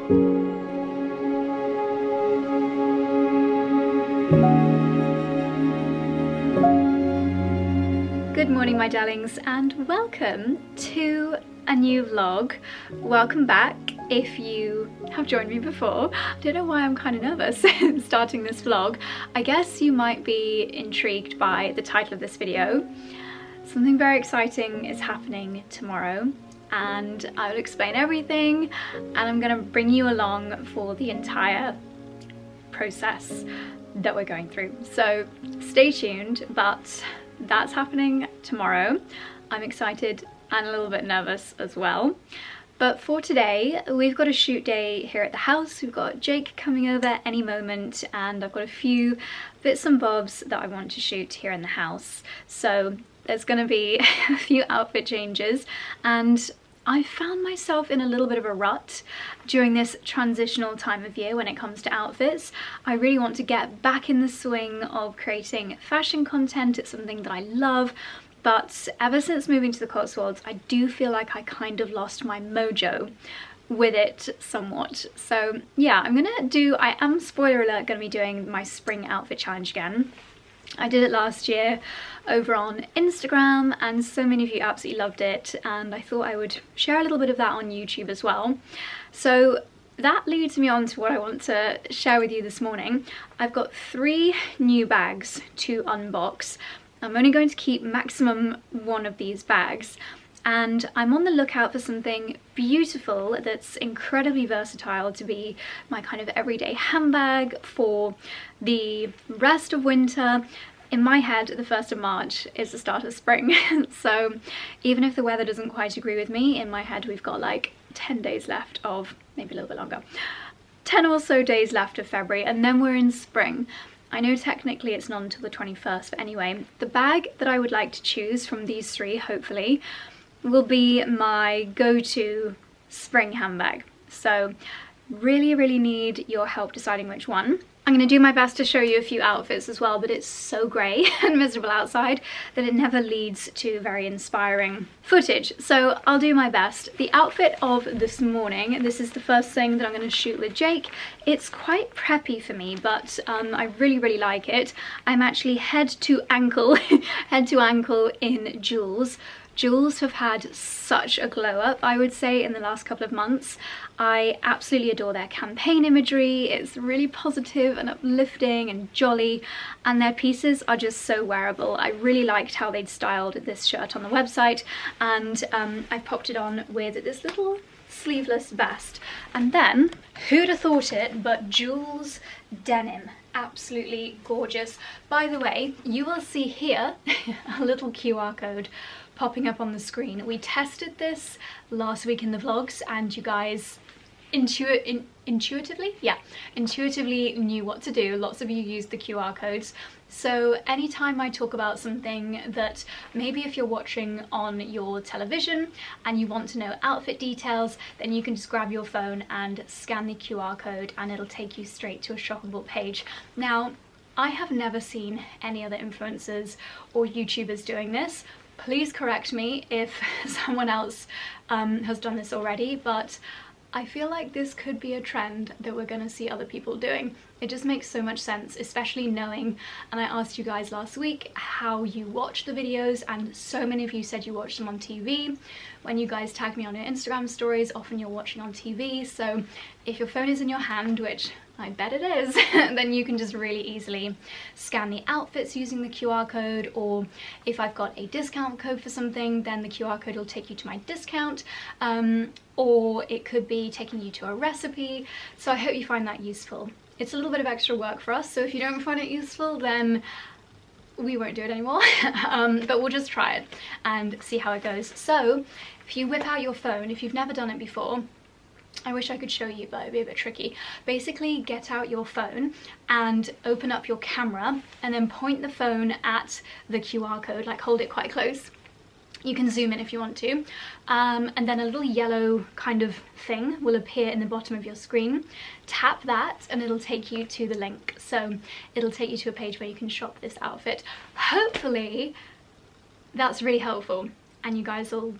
Good morning, my darlings, and welcome to a new vlog. Welcome back if you have joined me before. I don't know why I'm kind of nervous starting this vlog. I guess you might be intrigued by the title of this video. Something very exciting is happening tomorrow, and I will explain everything, and I'm gonna bring you along for the entire process that we're going through. So stay tuned, but that's happening tomorrow. I'm excited and a little bit nervous as well. But for today, we've got a shoot day here at the house. We've got Jake coming over any moment, and I've got a few bits and bobs that I want to shoot here in the house. So there's gonna be a few outfit changes, and I found myself in a little bit of a rut during this transitional time of year when it comes to outfits. I really want to get back in the swing of creating fashion content. It's something that I love, but ever since moving to the Cotswolds, I do feel like I kind of lost my mojo with it somewhat. So yeah, I am, spoiler alert, gonna be doing my spring outfit challenge again. I did it last year over on Instagram, and so many of you absolutely loved it, and I thought I would share a little bit of that on YouTube as well. So that leads me on to what I want to share with you this morning. I've got 3 new bags to unbox. I'm only going to keep maximum 1 of these bags, and I'm on the lookout for something beautiful that's incredibly versatile to be my kind of everyday handbag for the rest of winter. In my head, the 1st of March is the start of spring. So even if the weather doesn't quite agree with me, in my head we've got like 10 days left of, maybe a little bit longer, 10 or so days left of February, and then we're in spring. I know technically it's not until the 21st, but anyway, the bag that I would like to choose from these 3, hopefully, will be my go-to spring handbag. So really need your help deciding which one. I'm going to do my best to show you a few outfits as well, but it's so grey and miserable outside that it never leads to very inspiring footage. So I'll do my best. The outfit of this morning, this is the first thing that I'm going to shoot with Jake. It's quite preppy for me, but I really like it. I'm actually head to ankle in jewels. Jewels have had such a glow up, I would say, in the last couple of months. I absolutely adore their campaign imagery. It's really positive and uplifting and jolly, and their pieces are just so wearable. I really liked how they'd styled this shirt on the website, and I popped it on with this little sleeveless vest. And then, who'd have thought it, but Jules denim. Absolutely gorgeous. By the way, you will see here a little QR code popping up on the screen. We tested this last week in the vlogs, and you guys intuitively knew what to do. Lots of you used the QR codes. So anytime I talk about something that maybe if you're watching on your television and you want to know outfit details, then you can just grab your phone and scan the QR code, and it'll take you straight to a shoppable page. Now, I have never seen any other influencers or YouTubers doing this. Please correct me if someone else has done this already, but I feel like this could be a trend that we're going to see other people doing. It just makes so much sense, especially knowing, and I asked you guys last week how you watch the videos, and so many of you said you watch them on TV. When you guys tag me on your Instagram stories, often you're watching on TV, so if your phone is in your hand, which I bet it is, then you can just really easily scan the outfits using the QR code, or if I've got a discount code for something, then the QR code will take you to my discount, or it could be taking you to a recipe. So I hope you find that useful. It's a little bit of extra work for us, so if you don't find it useful, then we won't do it anymore. But we'll just try it and see how it goes. So if you whip out your phone, if you've never done it before, I wish I could show you, but it'd be a bit tricky. Basically, get out your phone and open up your camera, and then point the phone at the QR code, like hold it quite close. You can zoom in if you want to, and then a little yellow kind of thing will appear in the bottom of your screen. Tap that and it'll take you to the link. So it'll take you to a page where you can shop this outfit. Hopefully that's really helpful and you guys will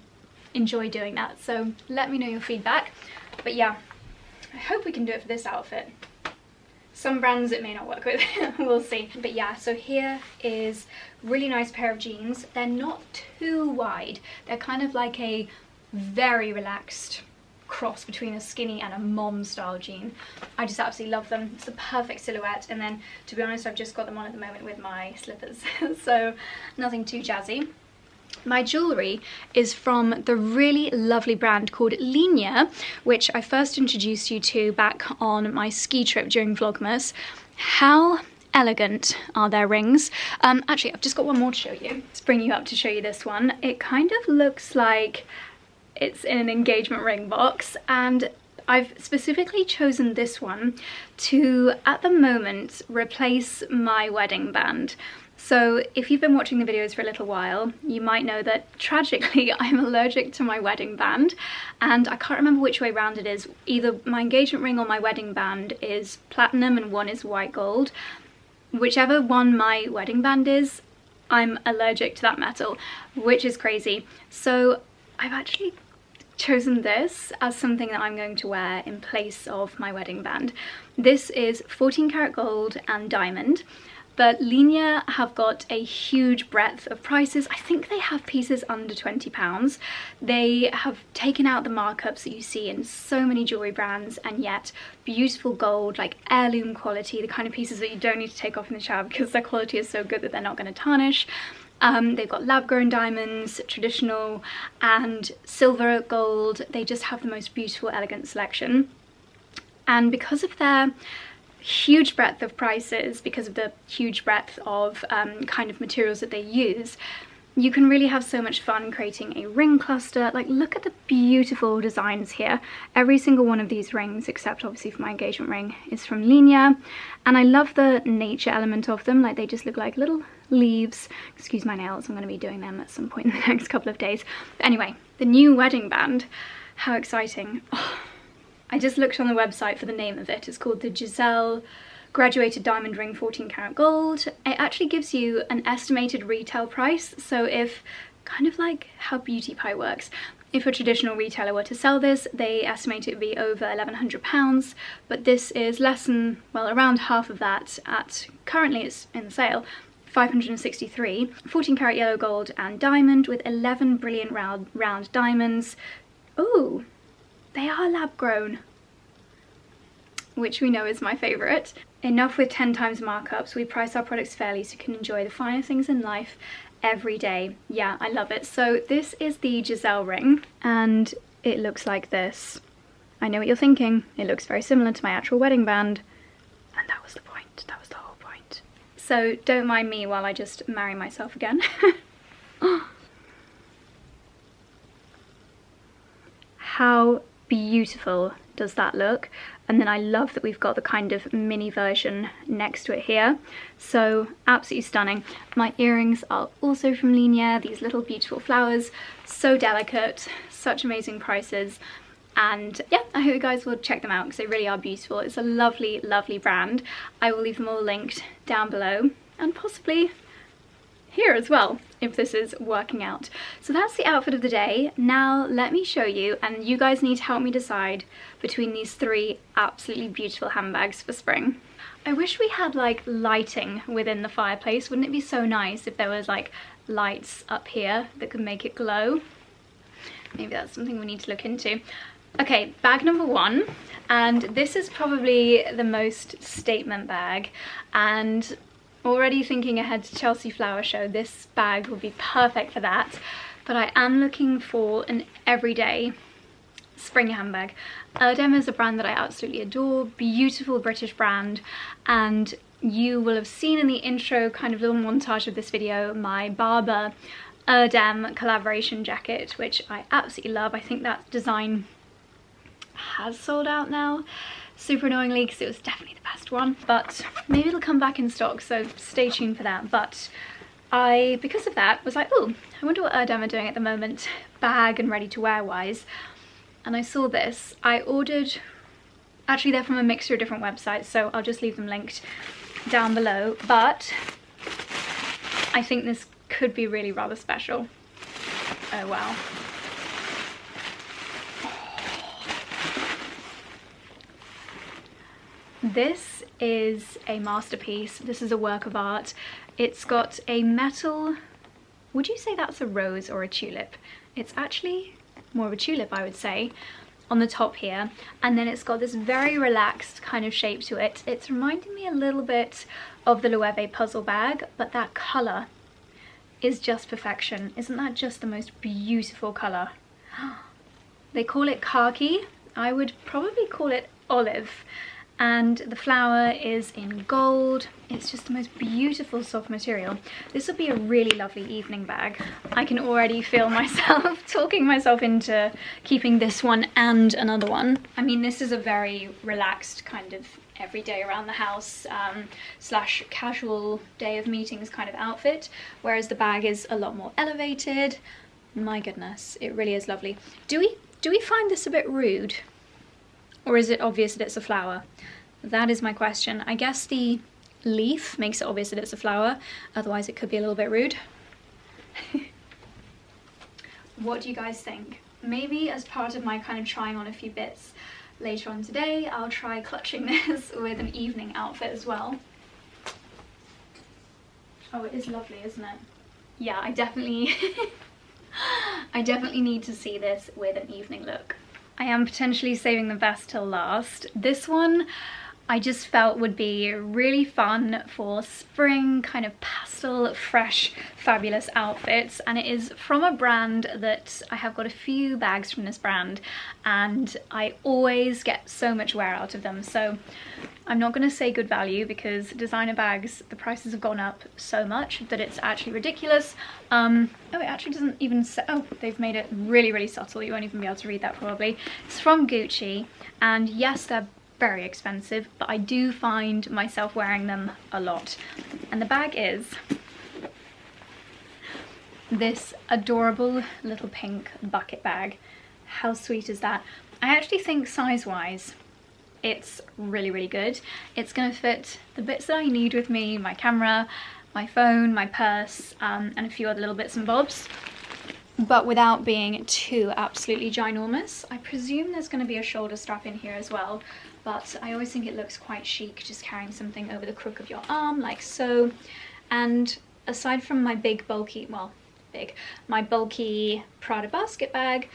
enjoy doing that. So let me know your feedback. But yeah, I hope we can do it for this outfit. Some brands it may not work with, we'll see. But yeah, so here is a really nice pair of jeans. They're not too wide. They're kind of like a very relaxed cross between a skinny and a mom style jean. I just absolutely love them. It's the perfect silhouette, and then to be honest I've just got them on at the moment with my slippers so nothing too jazzy. My jewellery is from the really lovely brand called 𝑭𝒉𝒉, which I first introduced you to back on my ski trip during Vlogmas. How elegant are their rings? Actually, I've just got one more to show you. Let's bring you up to show you this one. It kind of looks like it's in an engagement ring box, and I've specifically chosen this one to, at the moment, replace my wedding band. So if you've been watching the videos for a little while, you might know that tragically I'm allergic to my wedding band, and I can't remember which way round it is. Either my engagement ring or my wedding band is platinum and one is white gold. Whichever one my wedding band is, I'm allergic to that metal, which is crazy. So I've actually chosen this as something that I'm going to wear in place of my wedding band. This is 14 karat gold and diamond, but 𝑭𝒉𝒉 have got a huge breadth of prices. I think they have pieces under £20. They have taken out the markups that you see in so many jewellery brands, and yet beautiful gold, like heirloom quality, the kind of pieces that you don't need to take off in the shower because their quality is so good that they're not going to tarnish. They've got lab-grown diamonds, traditional, and silver, gold. They just have the most beautiful, elegant selection. And because of their huge breadth of prices, because of the huge breadth of kind of materials that they use, you can really have so much fun creating a ring cluster. Like, look at the beautiful designs here. Every single one of these rings, except obviously for my engagement ring, is from 𝑭𝒉𝒉, and I love the nature element of them. Like, they just look like little leaves. Excuse my nails, I'm going to be doing them at some point in the next couple of days. But anyway, the new wedding band, how exciting. Oh, I just looked on the website for the name of it. It's called the Giselle Graduated Diamond Ring 14 karat gold. It actually gives you an estimated retail price. So if, kind of like how Beauty Pie works, if a traditional retailer were to sell this, they estimate it would be over £1,100, but this is less than, well, around half of that at, currently it's in the sale, 563, 14 karat yellow gold and diamond with 11 brilliant round diamonds. Ooh, they are lab grown, which we know is my favourite. Enough with 10 times markups. We price our products fairly so you can enjoy the finer things in life every day. Yeah, I love it. So this is the Giselle ring, and it looks like this. I know what you're thinking. It looks very similar to my actual wedding band, and that was the point. That was the whole point. So don't mind me while I just marry myself again. How beautiful does that look? And then I love that we've got the kind of mini version next to it here. So absolutely stunning. My earrings are also from 𝑭𝒉𝒉, these little beautiful flowers, so delicate, such amazing prices. And yeah, I hope you guys will check them out because they really are beautiful. It's a lovely, lovely brand. I will leave them all linked down below, and possibly here as well, if this is working out. So that's the outfit of the day. Now let me show you, and you guys need to help me decide between these three absolutely beautiful handbags for spring. I wish we had like lighting within the fireplace. Wouldn't it be so nice if there was like lights up here that could make it glow? Maybe that's something we need to look into. Okay, bag number one, and this is probably the most statement bag, and already thinking ahead to Chelsea Flower Show, this bag would be perfect for that. But I am looking for an everyday spring handbag. 𝑭𝒊𝒏𝒅 is a brand that I absolutely adore, beautiful British brand, and you will have seen in the intro kind of little montage of this video my Barbour 𝑭𝒊𝒏𝒅 collaboration jacket, which I absolutely love. I think that design has sold out now, super annoyingly, because it was definitely the best one, but maybe it'll come back in stock, so stay tuned for that. But I, because of that, was like, oh, I wonder what 𝑭𝒊𝒏𝒅 are doing at the moment, bag and ready to wear wise. And I saw this. I ordered, actually they're from a mixture of different websites, so I'll just leave them linked down below, but I think this could be really rather special. Oh wow. This is a masterpiece. This is a work of art. It's got a metal, would you say that's a rose or a tulip? It's actually more of a tulip, I would say, on the top here. And then it's got this very relaxed kind of shape to it. It's reminding me a little bit of the 𝑭𝒂𝒂𝒂 puzzle bag, but that colour is just perfection. Isn't that just the most beautiful colour? They call it khaki. I would probably call it olive. And the flower is in gold. It's just the most beautiful soft material. This would be a really lovely evening bag. I can already feel myself talking myself into keeping this one and another one. I mean, this is a very relaxed kind of everyday around the house slash casual day of meetings kind of outfit, whereas the bag is a lot more elevated. My goodness, it really is lovely. Do we find this a bit rude? Or is it obvious that it's a flower? That is my question. I guess the leaf makes it obvious that it's a flower, otherwise it could be a little bit rude. What do you guys think? Maybe as part of my kind of trying on a few bits later on today, I'll try clutching this with an evening outfit as well. Oh, it is lovely, isn't it? Yeah, I definitely need to see this with an evening look. I am potentially saving the best till last. This one I just felt would be really fun for spring, kind of pastel, fresh, fabulous outfits. And it is from a brand that I have got a few bags from this brand and I always get so much wear out of them. So I'm not going to say good value because designer bags, the prices have gone up so much that it's actually ridiculous. Oh, it actually doesn't even say, oh, they've made it really, really subtle. You won't even be able to read that probably. It's from Gucci, and yes, they're very expensive, but I do find myself wearing them a lot. And the bag is this adorable little pink bucket bag. How sweet is that? I actually think size-wise, it's really, really good. It's gonna fit the bits that I need with me, my camera, my phone, my purse, and a few other little bits and bobs, but without being too absolutely ginormous. I presume there's gonna be a shoulder strap in here as well, but I always think it looks quite chic just carrying something over the crook of your arm like so. And aside from my big bulky, well, my bulky Prada basket bag,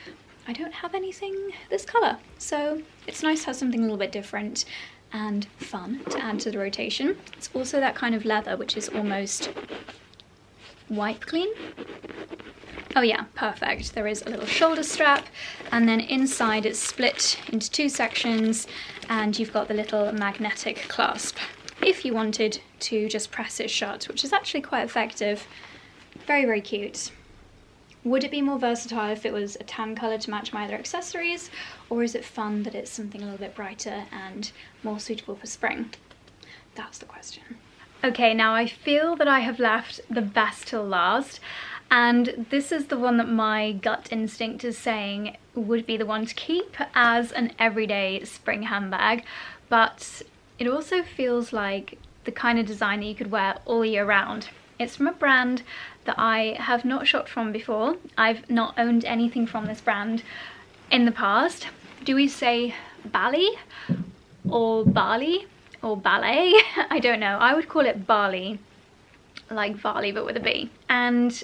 I don't have anything this colour, so it's nice to have something a little bit different and fun to add to the rotation. It's also that kind of leather which is almost wipe clean. Oh yeah, perfect. There is a little shoulder strap, and then inside it's split into two sections, and you've got the little magnetic clasp if you wanted to just press it shut, which is actually quite effective. Very, very cute. Would it be more versatile if it was a tan colour to match my other accessories, or is it fun that it's something a little bit brighter and more suitable for spring? That's the question. Okay, now I feel that I have left the best till last, and this is the one that my gut instinct is saying would be the one to keep as an everyday spring handbag, but it also feels like the kind of design that you could wear all year round. It's from a brand that I have not shopped from before. I've not owned anything from this brand in the past. Do we say Bali or Bali or ballet? I don't know. I would call it Bali, like Bali but with a B. And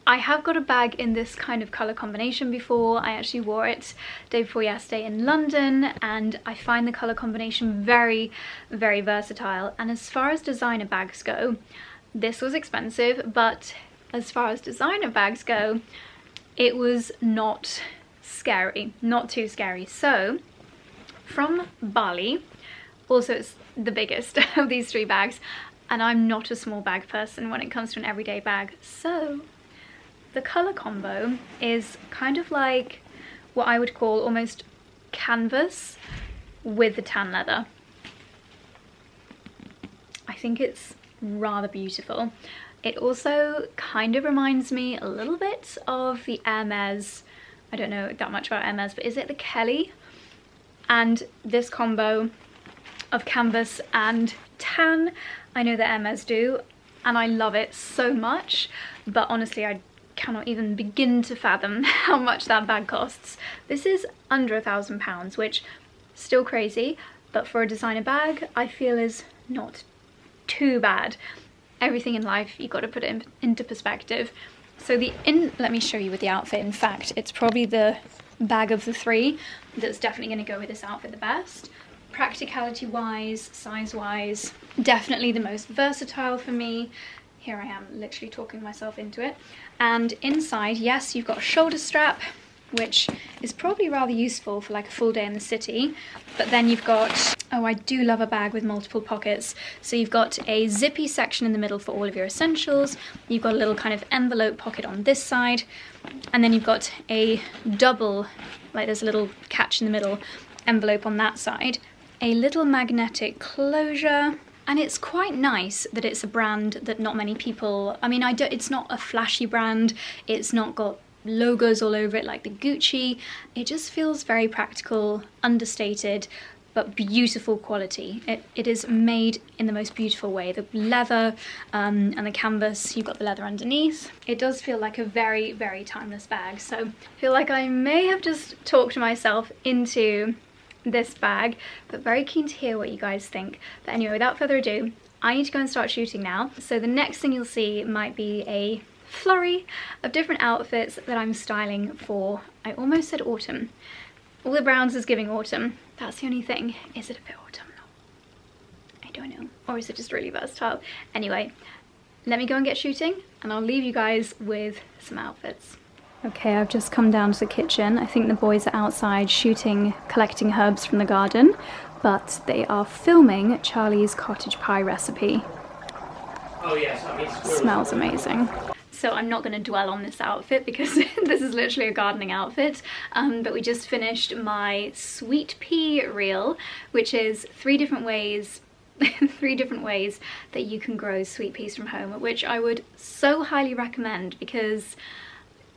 I have got a bag in this kind of colour combination before. I actually wore it day before yesterday in London, and I find the colour combination very, very versatile. And as far as designer bags go, this was expensive, but as far as designer bags go, it was not scary, not too scary. So from Bali, also it's the biggest of these three bags, and I'm not a small bag person when it comes to an everyday bag, so the colour combo is kind of like what I would call almost canvas with the tan leather. I think it's rather beautiful. It also kind of reminds me a little bit of the Hermes, I don't know that much about Hermes, but is it the Kelly? And this combo of canvas and tan, I know that Hermes do, and I love it so much, but honestly I cannot even begin to fathom how much that bag costs. This is under £1,000, which still crazy, but for a designer bag, I feel is not too bad. Everything in life, you've got to put it into perspective. So let me show you with the outfit. In fact, it's probably the bag of the three that's definitely going to go with this outfit the best. Practicality wise, size wise, definitely the most versatile for me. Here I am literally talking myself into it. And inside, yes, you've got a shoulder strap, which is probably rather useful for like a full day in the city. But then you've got, oh, I do love a bag with multiple pockets. So you've got a zippy section in the middle for all of your essentials. You've got a little kind of envelope pocket on this side. And then you've got a double, like there's a little catch in the middle, envelope on that side. A little magnetic closure. And it's quite nice that it's a brand that not many people, I mean, it's not a flashy brand. It's not got logos all over it like the Gucci. It just feels very practical, understated, but beautiful quality. It is made in the most beautiful way. The leather and the canvas, you've got the leather underneath. It does feel like a very, very timeless bag. So I feel like I may have just talked myself into this bag, but very keen to hear what you guys think. But anyway, without further ado, I need to go and start shooting now. So the next thing you'll see might be a flurry of different outfits that I'm styling for, I almost said autumn. All the browns is giving autumn. That's the only thing. Is it a bit autumnal? I don't know. Or is it just really versatile? Anyway, let me go and get shooting and I'll leave you guys with some outfits. Okay, I've just come down to the kitchen. I think the boys are outside shooting, collecting herbs from the garden, but they are filming Charlie's cottage pie recipe. Oh yes, I mean, smells amazing. So I'm not going to dwell on this outfit because this is literally a gardening outfit, but we just finished my sweet pea reel, which is 3 different ways that you can grow sweet peas from home, which I would so highly recommend because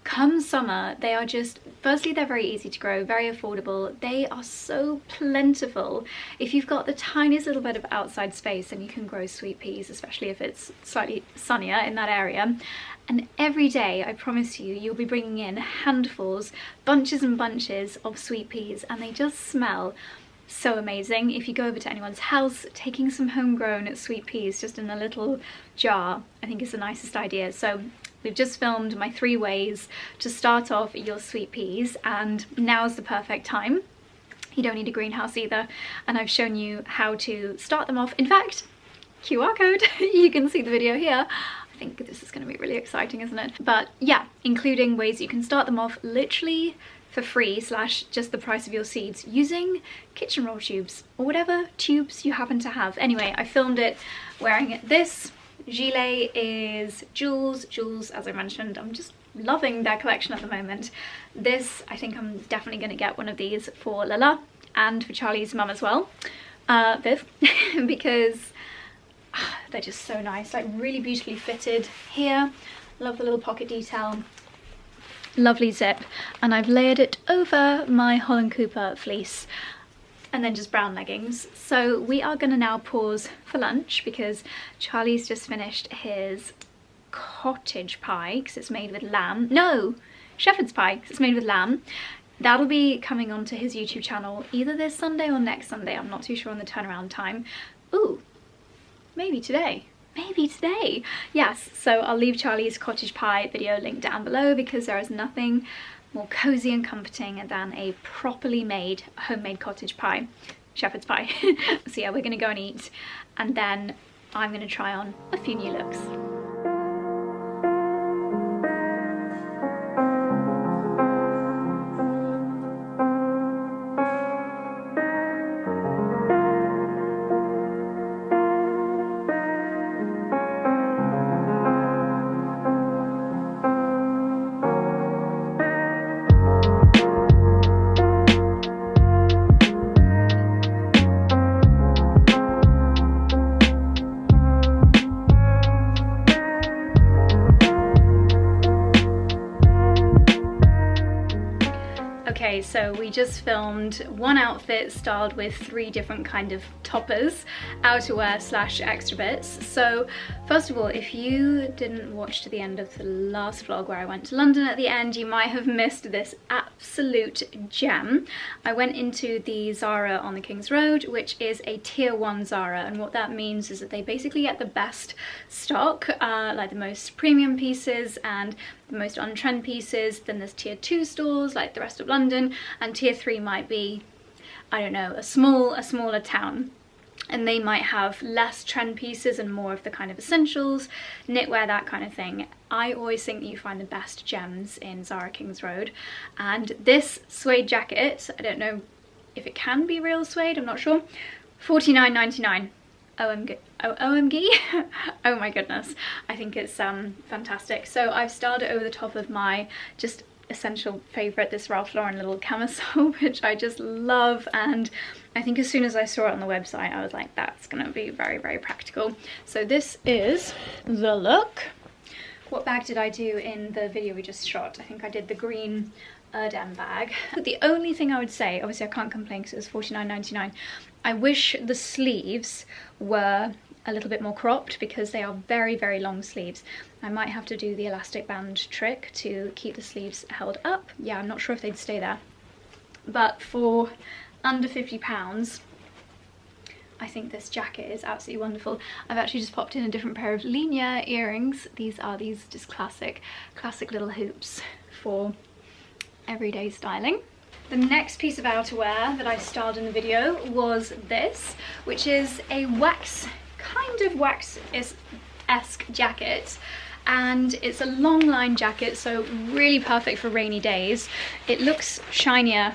come summer, they are just, firstly, they're very easy to grow, very affordable. They are so plentiful. If you've got the tiniest little bit of outside space, then you can grow sweet peas, especially if it's slightly sunnier in that area. And every day, I promise you, you'll be bringing in handfuls, bunches and bunches of sweet peas, and they just smell so amazing. If you go over to anyone's house, taking some homegrown sweet peas just in a little jar, I think is the nicest idea. So we've just filmed my 3 ways to start off your sweet peas, and now's the perfect time. You don't need a greenhouse either, and I've shown you how to start them off. In fact, QR code, you can see the video here. I think this is going to be really exciting, isn't it? But yeah, including ways you can start them off literally for free / just the price of your seeds using kitchen roll tubes or whatever tubes you happen to have. Anyway, I filmed it wearing this. Gilet is Joules, as I mentioned. I'm just loving their collection at the moment. This, I think I'm definitely going to get one of these for Lala and for Charlie's mum as well, Viv, because they're just so nice, like really beautifully fitted here. Love the little pocket detail. Lovely zip, and I've layered it over my Holland Cooper fleece and then just brown leggings. So we are going to now pause for lunch because Charlie's just finished his cottage pie because it's made with lamb. No, shepherd's pie because it's made with lamb. That'll be coming onto his YouTube channel either this Sunday or next Sunday. I'm not too sure on the turnaround time. Ooh, maybe today. Maybe today. Yes, so I'll leave Charlie's cottage pie video linked down below because there is nothing more cozy and comforting than a properly made homemade cottage pie, shepherd's pie. So yeah, we're gonna go and eat, and then I'm gonna try on a few new looks. So we just filmed one outfit styled with 3 different kind of toppers, outerwear / extra bits. So first of all, if you didn't watch to the end of the last vlog where I went to London at the end, you might have missed this absolute gem. I went into the Zara on the King's Road, which is a tier 1 Zara, and what that means is that they basically get the best stock, like the most premium pieces and the most on-trend pieces. Then there's tier 2 stores like the rest of London, and tier 3 might be, I don't know, a smaller town, and they might have less trend pieces and more of the kind of essentials, knitwear, that kind of thing. I always think that you find the best gems in Zara King's Road, and this suede jacket, I don't know if it can be real suede, I'm not sure, £49.99. OMG. Oh my goodness, I think it's fantastic. So I've styled it over the top of my just essential favourite, this Ralph Lauren little camisole, which I just love, and I think as soon as I saw it on the website I was like, that's gonna be very, very practical. So this is the look. What bag did I do in the video we just shot? I think I did the green 𝑭𝒂𝒏𝒅 bag. But the only thing I would say, obviously I can't complain because it was £49.99, I wish the sleeves were a little bit more cropped because they are very, very long sleeves. I might have to do the elastic band trick to keep the sleeves held up. Yeah, I'm not sure if they'd stay there. But for under £50, I think this jacket is absolutely wonderful. I've actually just popped in a different pair of 𝑭𝒊𝒏𝒅 earrings. These are just classic little hoops for everyday styling. The next piece of outerwear that I styled in the video was this, which is a kind of wax-esque jacket, and it's a long line jacket, so really perfect for rainy days. It looks shinier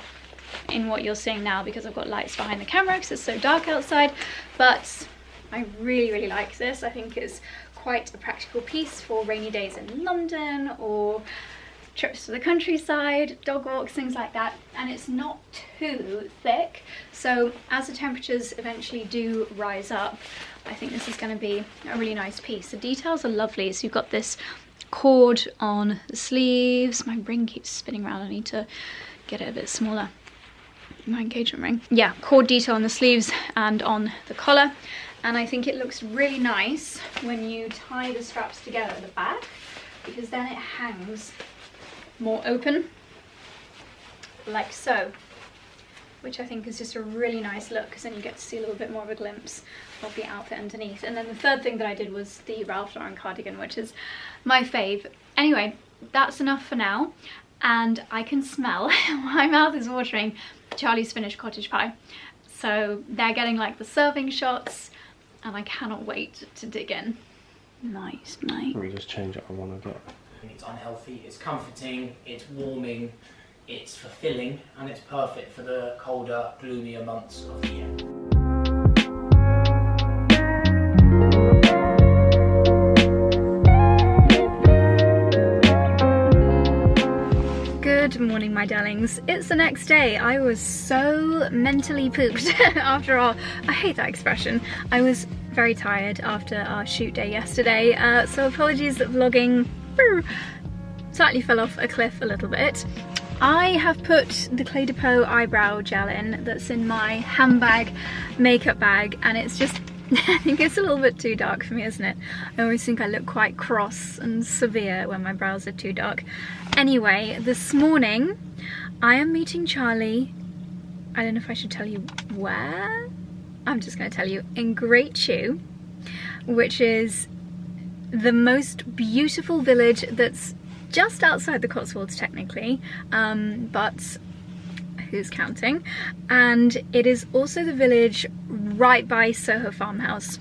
in what you're seeing now because I've got lights behind the camera because it's so dark outside, but I really, really like this. I think it's quite a practical piece for rainy days in London or trips to the countryside, dog walks, things like that, and it's not too thick, so as the temperatures eventually do rise up, I think this is going to be a really nice piece. The details are lovely, so you've got this cord on the sleeves. My ring keeps spinning around, I need to get it a bit smaller. My engagement ring. Yeah, cord detail on the sleeves and on the collar, and I think it looks really nice when you tie the straps together at the back, because then it hangs more open, like so, which I think is just a really nice look, because then you get to see a little bit more of a glimpse of the outfit underneath. And then the third thing that I did was the Ralph Lauren cardigan, which is my fave. Anyway, that's enough for now, and I can smell, my mouth is watering, Charlie's finished cottage pie. So they're getting like the serving shots, and I cannot wait to dig in. Nice, mate. Let me just change it, I want to get. It's unhealthy, it's comforting, it's warming, it's fulfilling, and it's perfect for the colder, gloomier months of the year. Good morning, my darlings. It's the next day. I was so mentally pooped after our, I hate that expression. I was very tired after our shoot day yesterday, so apologies that vlogging slightly fell off a cliff a little bit. I have put the 𝑭𝒊𝒏𝒅 eyebrow gel in that's in my handbag makeup bag, and it's just, I think it's a little bit too dark for me, isn't it? I always think I look quite cross and severe when my brows are too dark. Anyway, this morning I am meeting Charlie, I don't know if I should tell you where, I'm just going to tell you, in 𝑭𝒊𝒏𝒅, which is the most beautiful village that's just outside the Cotswolds technically, but who's counting? And it is also the village right by Soho Farmhouse.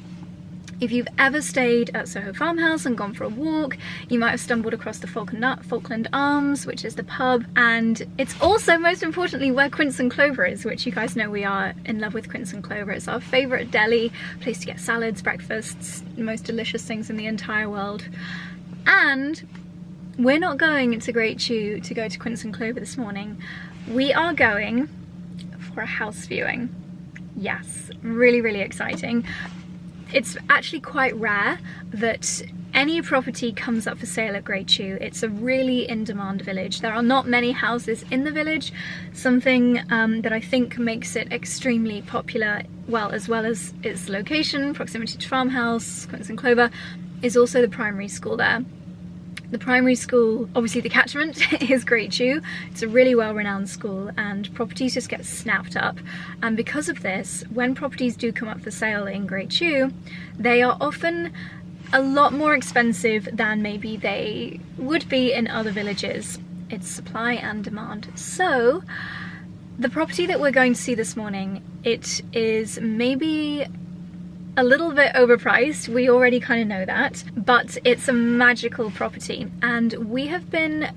If you've ever stayed at Soho Farmhouse and gone for a walk, you might have stumbled across the Falkland Arms, which is the pub, and it's also, most importantly, where Quince and Clover is, which you guys know we are in love with Quince and Clover. It's our favourite deli, place to get salads, breakfasts, the most delicious things in the entire world. And we're not going to 𝑭𝒊𝒏𝒅 to go to Quince and Clover this morning. We are going for a house viewing. Yes, really, really exciting. It's actually quite rare that any property comes up for sale at 𝑭𝒊𝒏𝒅, it's a really in-demand village. There are not many houses in the village, something that I think makes it extremely popular, well as its location, proximity to farmhouse, Quince and Clover, is also the primary school there. The primary school, obviously the catchment, is 𝑭𝒊𝒏𝒅. It's a really well-renowned school and properties just get snapped up. And because of this, when properties do come up for sale in 𝑭𝒊𝒏𝒅, they are often a lot more expensive than maybe they would be in other villages. It's supply and demand. So, the property that we're going to see this morning, it is maybe a little bit overpriced, we already kind of know that, but it's a magical property and we have been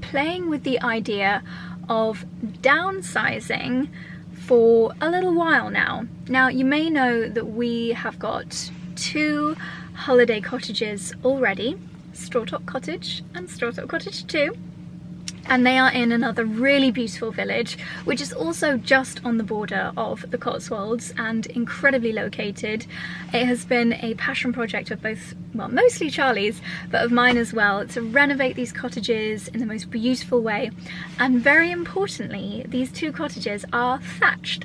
playing with the idea of downsizing for a little while now. Now you may know that we have got 2 holiday cottages already, Strawtop Cottage and Strawtop Cottage 2. And they are in another really beautiful village, which is also just on the border of the Cotswolds and incredibly located. It has been a passion project of both, well, mostly Charlie's, but of mine as well, to renovate these cottages in the most beautiful way. And very importantly, these 2 cottages are thatched,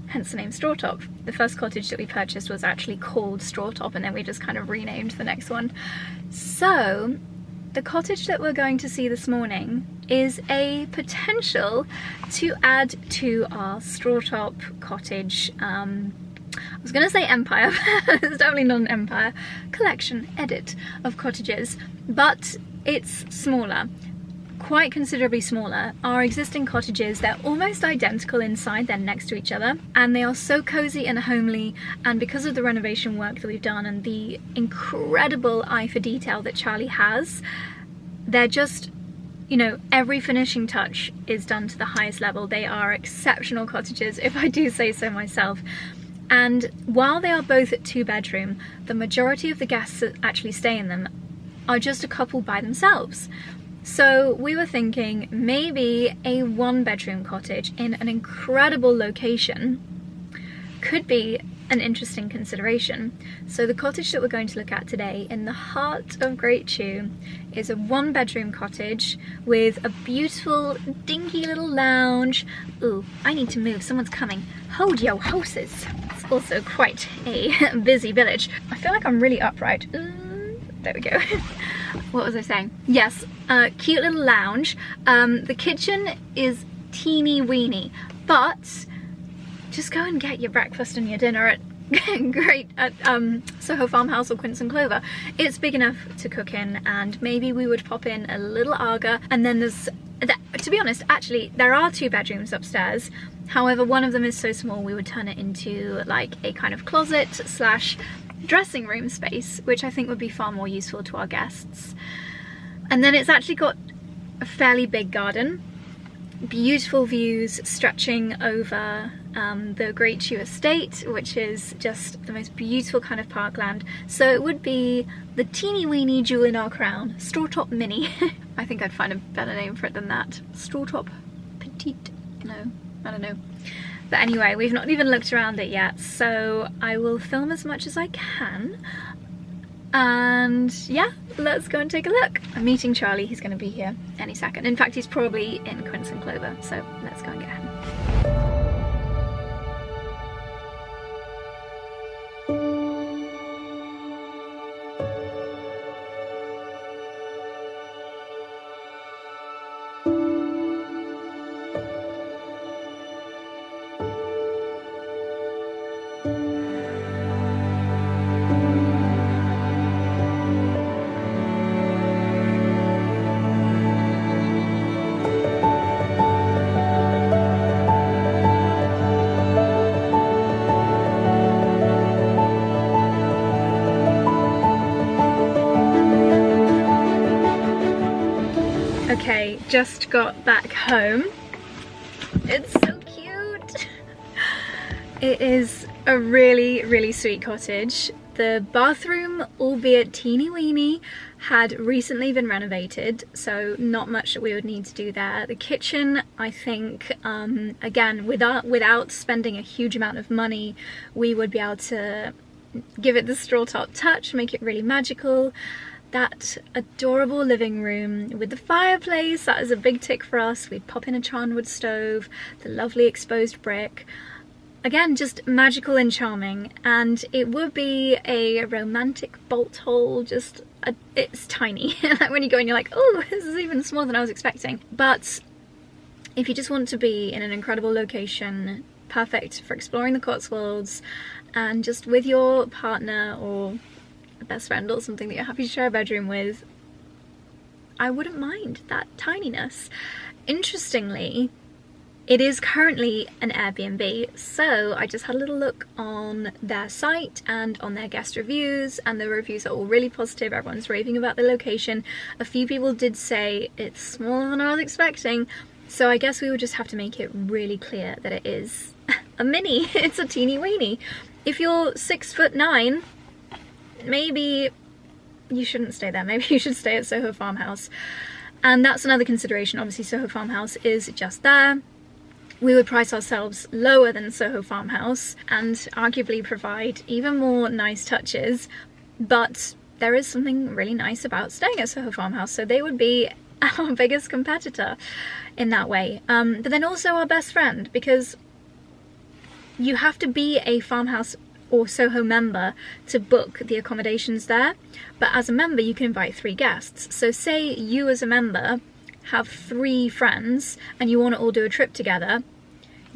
hence the name Strawtop. The first cottage that we purchased was actually called Strawtop, and then we just kind of renamed the next one. So, the cottage that we're going to see this morning is a potential to add to our Strawtop Cottage, I was going to say empire, it's definitely not an empire, collection, edit of cottages, but it's smaller, quite considerably smaller. Our existing cottages, they're almost identical inside, they're next to each other, and they are so cozy and homely, and because of the renovation work that we've done and the incredible eye for detail that Charlie has, they're just, you know, every finishing touch is done to the highest level. They are exceptional cottages, if I do say so myself. And while they are both 2-bedroom, the majority of the guests that actually stay in them are just a couple by themselves. So we were thinking maybe a 1-bedroom cottage in an incredible location could be an interesting consideration. So the cottage that we're going to look at today in the heart of 𝑭𝒊𝒏𝒅 is a 1-bedroom cottage with a beautiful dinky little lounge. Ooh, I need to move, someone's coming. Hold yo horses. It's also quite a busy village. I feel like I'm really upright. There we go. What was I saying? Yes, cute little lounge. The kitchen is teeny weeny, but just go and get your breakfast and your dinner at Soho Farmhouse or Quince and Clover. It's big enough to cook in, and maybe we would pop in a little 𝑎𝑔𝑎. And then there's, to be honest, actually there are 2 bedrooms upstairs. However, one of them is so small we would turn it into like a kind of closet / dressing room space, which I think would be far more useful to our guests. And then it's actually got a fairly big garden, beautiful views stretching over the 𝑭𝒊𝒏𝒅 estate, which is just the most beautiful kind of parkland. So it would be the teeny weeny jewel in our crown, Strawtop Mini. I think I'd find a better name for it than that. Strawtop Petite? No, I don't know. But anyway, we've not even looked around it yet, so I will film as much as I can. And yeah, let's go and take a look. I'm meeting Charlie, he's going to be here any second. In fact, he's probably in Quince and Clover, so let's go and get him. Okay, just got back home. It's so cute. It is a really, really sweet cottage. The bathroom, albeit teeny weeny, had recently been renovated, so not much that we would need to do there. The kitchen, I think, again, without spending a huge amount of money, we would be able to give it the Strawtop touch, make it really magical. that adorable living room with the fireplace. That is a big tick for us. We'd pop in a charnwood stove, the lovely exposed brick. Again, just magical and charming, and it would be a romantic bolt hole. It's tiny. Like when you go in, you're like, oh, this is even smaller than I was expecting. But if you just want to be in an incredible location, perfect for exploring the Cotswolds, and just with your partner or a best friend or something that you're happy to share a bedroom with, I wouldn't mind that tininess. Interestingly, it is currently an Airbnb, so I just had a little look on their site and on their guest reviews, and the reviews are all really positive. Everyone's raving about the location. A few people did say it's smaller than I was expecting, so I guess we would just have to make it really clear that it is a mini. It's a teeny weeny. If you're 6'9", maybe you shouldn't stay there. Maybe you should stay at Soho Farmhouse. And that's another consideration. Obviously Soho Farmhouse is just there. We would price ourselves lower than Soho Farmhouse and arguably provide even more nice touches, but there is something really nice about staying at Soho Farmhouse, so they would be our biggest competitor in that way. But then also our best friend, because you have to be a Farmhouse or Soho member to book the accommodations there, but as a member you can invite 3 guests. So say you as a member have 3 friends and you want to all do a trip together,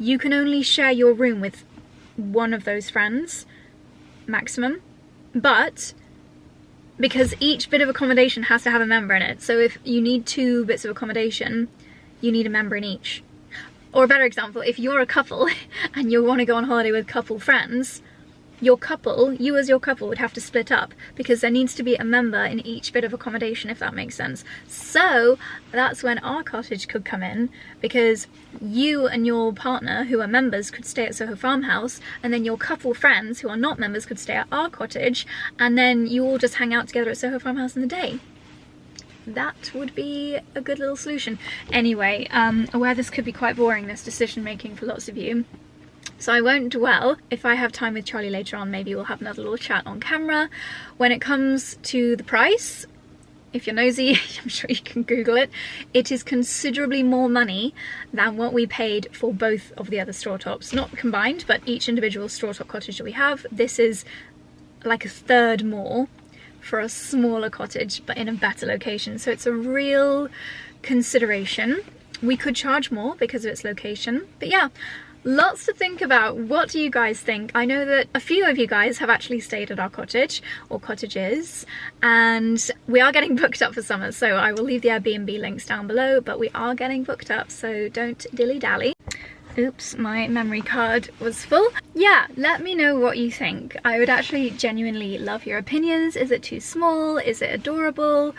you can only share your room with one of those friends maximum, but because each bit of accommodation has to have a member in it, so if you need 2 bits of accommodation, you need a member in each. Or a better example, if you're a couple and you want to go on holiday with couple friends, you as your couple would have to split up because there needs to be a member in each bit of accommodation, if that makes sense. So that's when our cottage could come in, because you and your partner who are members could stay at Soho Farmhouse, and then your couple friends who are not members could stay at our cottage, and then you all just hang out together at Soho Farmhouse in the day. That would be a good little solution. Anyway, aware this could be quite boring, this decision making for lots of you, so I won't dwell. If I have time with Charlie later on, maybe we'll have another little chat on camera. When it comes to the price, if you're nosy, I'm sure you can Google it. It is considerably more money than what we paid for both of the other Strawtops. Not combined, but each individual Strawtop cottage that we have. This is like a third more for a smaller cottage, but in a better location. So it's a real consideration. We could charge more because of its location, but yeah. Lots to think about. What do you guys think? I know that a few of you guys have actually stayed at our cottage or cottages, and we are getting booked up for summer, so I will leave the Airbnb links down below, but we are getting booked up, so don't dilly-dally. Oops, my memory card was full. Yeah, let me know what you think. I would actually genuinely love your opinions. Is it too small? Is it adorable?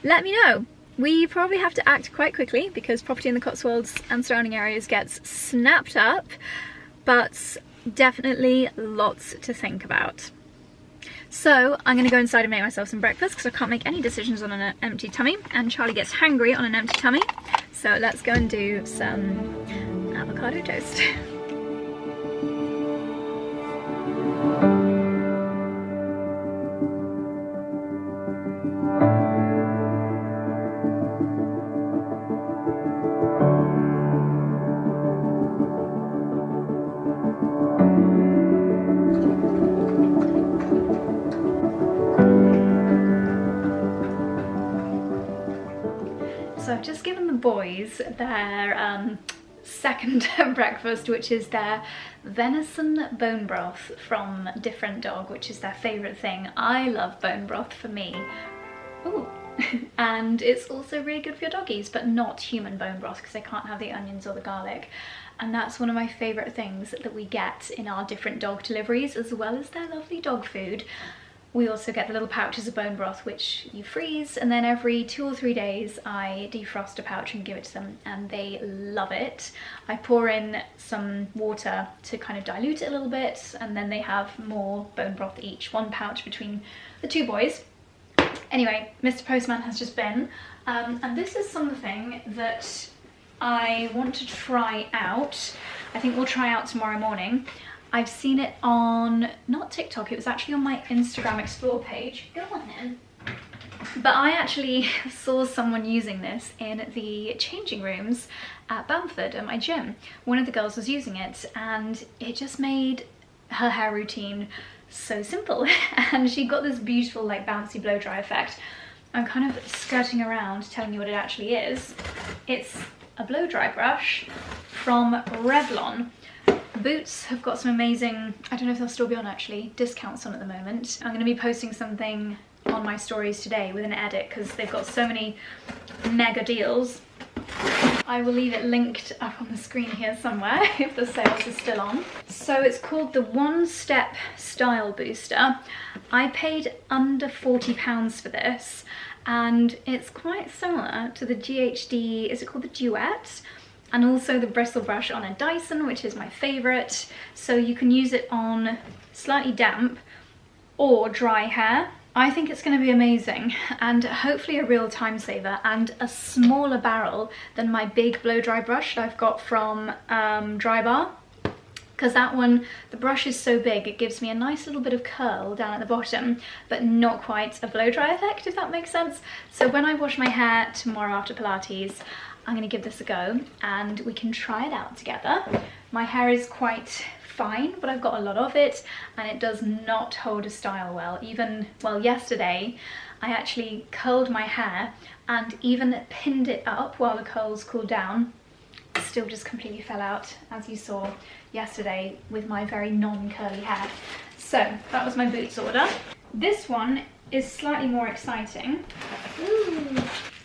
Let me know. We probably have to act quite quickly because property in the Cotswolds and surrounding areas gets snapped up, but definitely lots to think about. So I'm going to go inside and make myself some breakfast because I can't make any decisions on an empty tummy, and Charlie gets hangry on an empty tummy. So let's go and do some avocado toast. So I've just given the boys their second breakfast, which is their venison bone broth from Different Dog, which is their favourite thing. I love bone broth for me. Ooh. And it's also really good for your doggies, but not human bone broth because they can't have the onions or the garlic. And that's one of my favourite things that we get in our Different Dog deliveries, as well as their lovely dog food. We also get the little pouches of bone broth which you freeze, and then every 2 or 3 days I defrost a pouch and give it to them, and they love it. I pour in some water to kind of dilute it a little bit, and then they have more bone broth each, 1 pouch between the 2 boys. Anyway, Mr. Postman has just been, and this is something that I want to try out. I think we'll try out tomorrow morning. I've seen it on, not TikTok, it was actually on my Instagram Explore page. Go on then. But I actually saw someone using this in the changing rooms at Bamford at my gym. One of the girls was using it and it just made her hair routine so simple. And she got this beautiful like bouncy blow dry effect. I'm kind of skirting around telling you what it actually is. It's a blow dry brush from Revlon. Boots have got some amazing, I don't know if they'll still be on actually, discounts on at the moment. I'm going to be posting something on my stories today with an edit because they've got so many mega deals. I will leave it linked up on the screen here somewhere if the sales are still on. So it's called the One Step Style Booster. I paid under £40 for this and it's quite similar to the GHD, is it called the Duet? And also the bristle brush on a Dyson, which is my favourite. So you can use it on slightly damp or dry hair. I think it's going to be amazing and hopefully a real time saver and a smaller barrel than my big blow dry brush that I've got from Drybar. Because that one, the brush is so big, it gives me a nice little bit of curl down at the bottom, but not quite a blow dry effect, if that makes sense. So when I wash my hair tomorrow after Pilates, I'm going to give this a go and we can try it out together. My hair is quite fine, but I've got a lot of it and it does not hold a style well. Even, well, yesterday I actually curled my hair and even pinned it up while the curls cooled down. It still just completely fell out, as you saw yesterday with my very non-curly hair. So that was my boots order. This one is slightly more exciting. Ooh.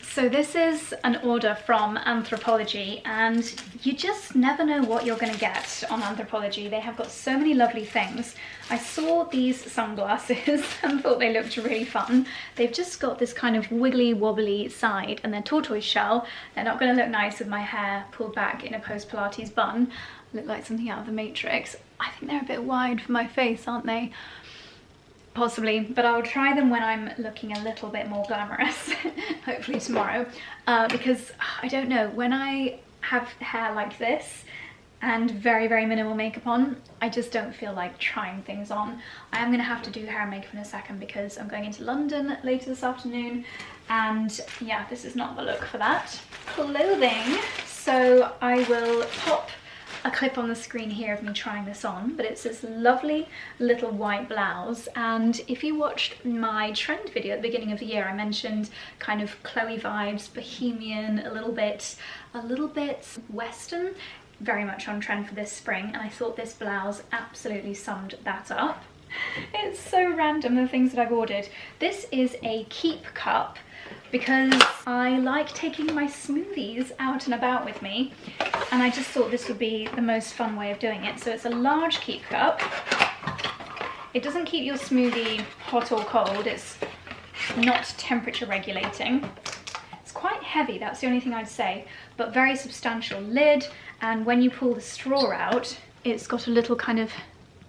So this is an order from Anthropologie and you just never know what you're going to get on Anthropologie. They have got so many lovely things. I saw these sunglasses and thought they looked really fun. They've just got this kind of wiggly wobbly side and they're tortoise shell. They're not going to look nice with my hair pulled back in a post-Pilates bun. Look like something out of the Matrix. I think they're a bit wide for my face, aren't they? Possibly, but I'll try them when I'm looking a little bit more glamorous, hopefully tomorrow, because I don't know, when I have hair like this and very, very minimal makeup on, I just don't feel like trying things on. I am going to have to do hair and makeup in a second because I'm going into London later this afternoon and yeah, this is not the look for that. Clothing, so I will pop a clip on the screen here of me trying this on, but it's this lovely little white blouse. And if you watched my trend video at the beginning of the year, I mentioned kind of Chloe vibes, bohemian, a little bit Western, very much on trend for this spring, and I thought this blouse absolutely summed that up. It's so random, the things that I've ordered. This is a keep cup because I like taking my smoothies out and about with me and I just thought this would be the most fun way of doing it. So it's a large keep cup. It doesn't keep your smoothie hot or cold, it's not temperature regulating. It's quite heavy, that's the only thing I'd say, but very substantial lid, and when you pull the straw out, it's got a little kind of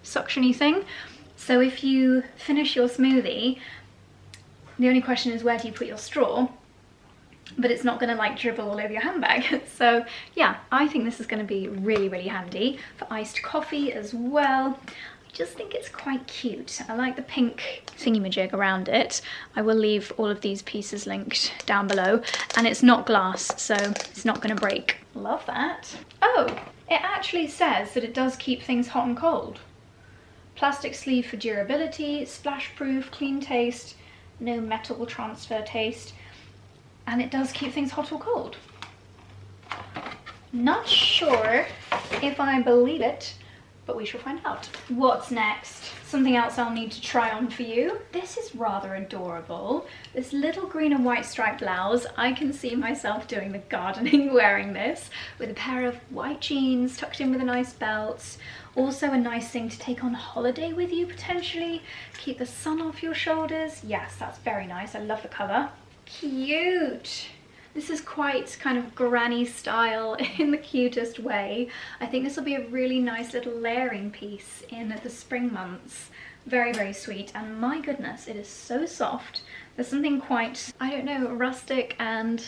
suction-y thing. So if you finish your smoothie, the only question is where do you put your straw, but it's not going to like dribble all over your handbag. So yeah, I think this is going to be really, really handy for iced coffee as well. I just think it's quite cute. I like the pink thingy-majig around it. I will leave all of these pieces linked down below, and it's not glass, so it's not going to break. Love that. Oh, it actually says that it does keep things hot and cold. Plastic sleeve for durability, splash proof, clean taste, no metal transfer taste, and it does keep things hot or cold. Not sure if I believe it, but we shall find out. What's next? Something else I'll need to try on for you. This is rather adorable. This little green and white striped blouse. I can see myself doing the gardening wearing this with a pair of white jeans tucked in with a nice belt. Also a nice thing to take on holiday with you potentially. Keep the sun off your shoulders. Yes, that's very nice. I love the colour. Cute. This is quite kind of granny style in the cutest way. I think this will be a really nice little layering piece in the spring months. Very, very sweet, and my goodness, it is so soft. There's something quite, I don't know, rustic and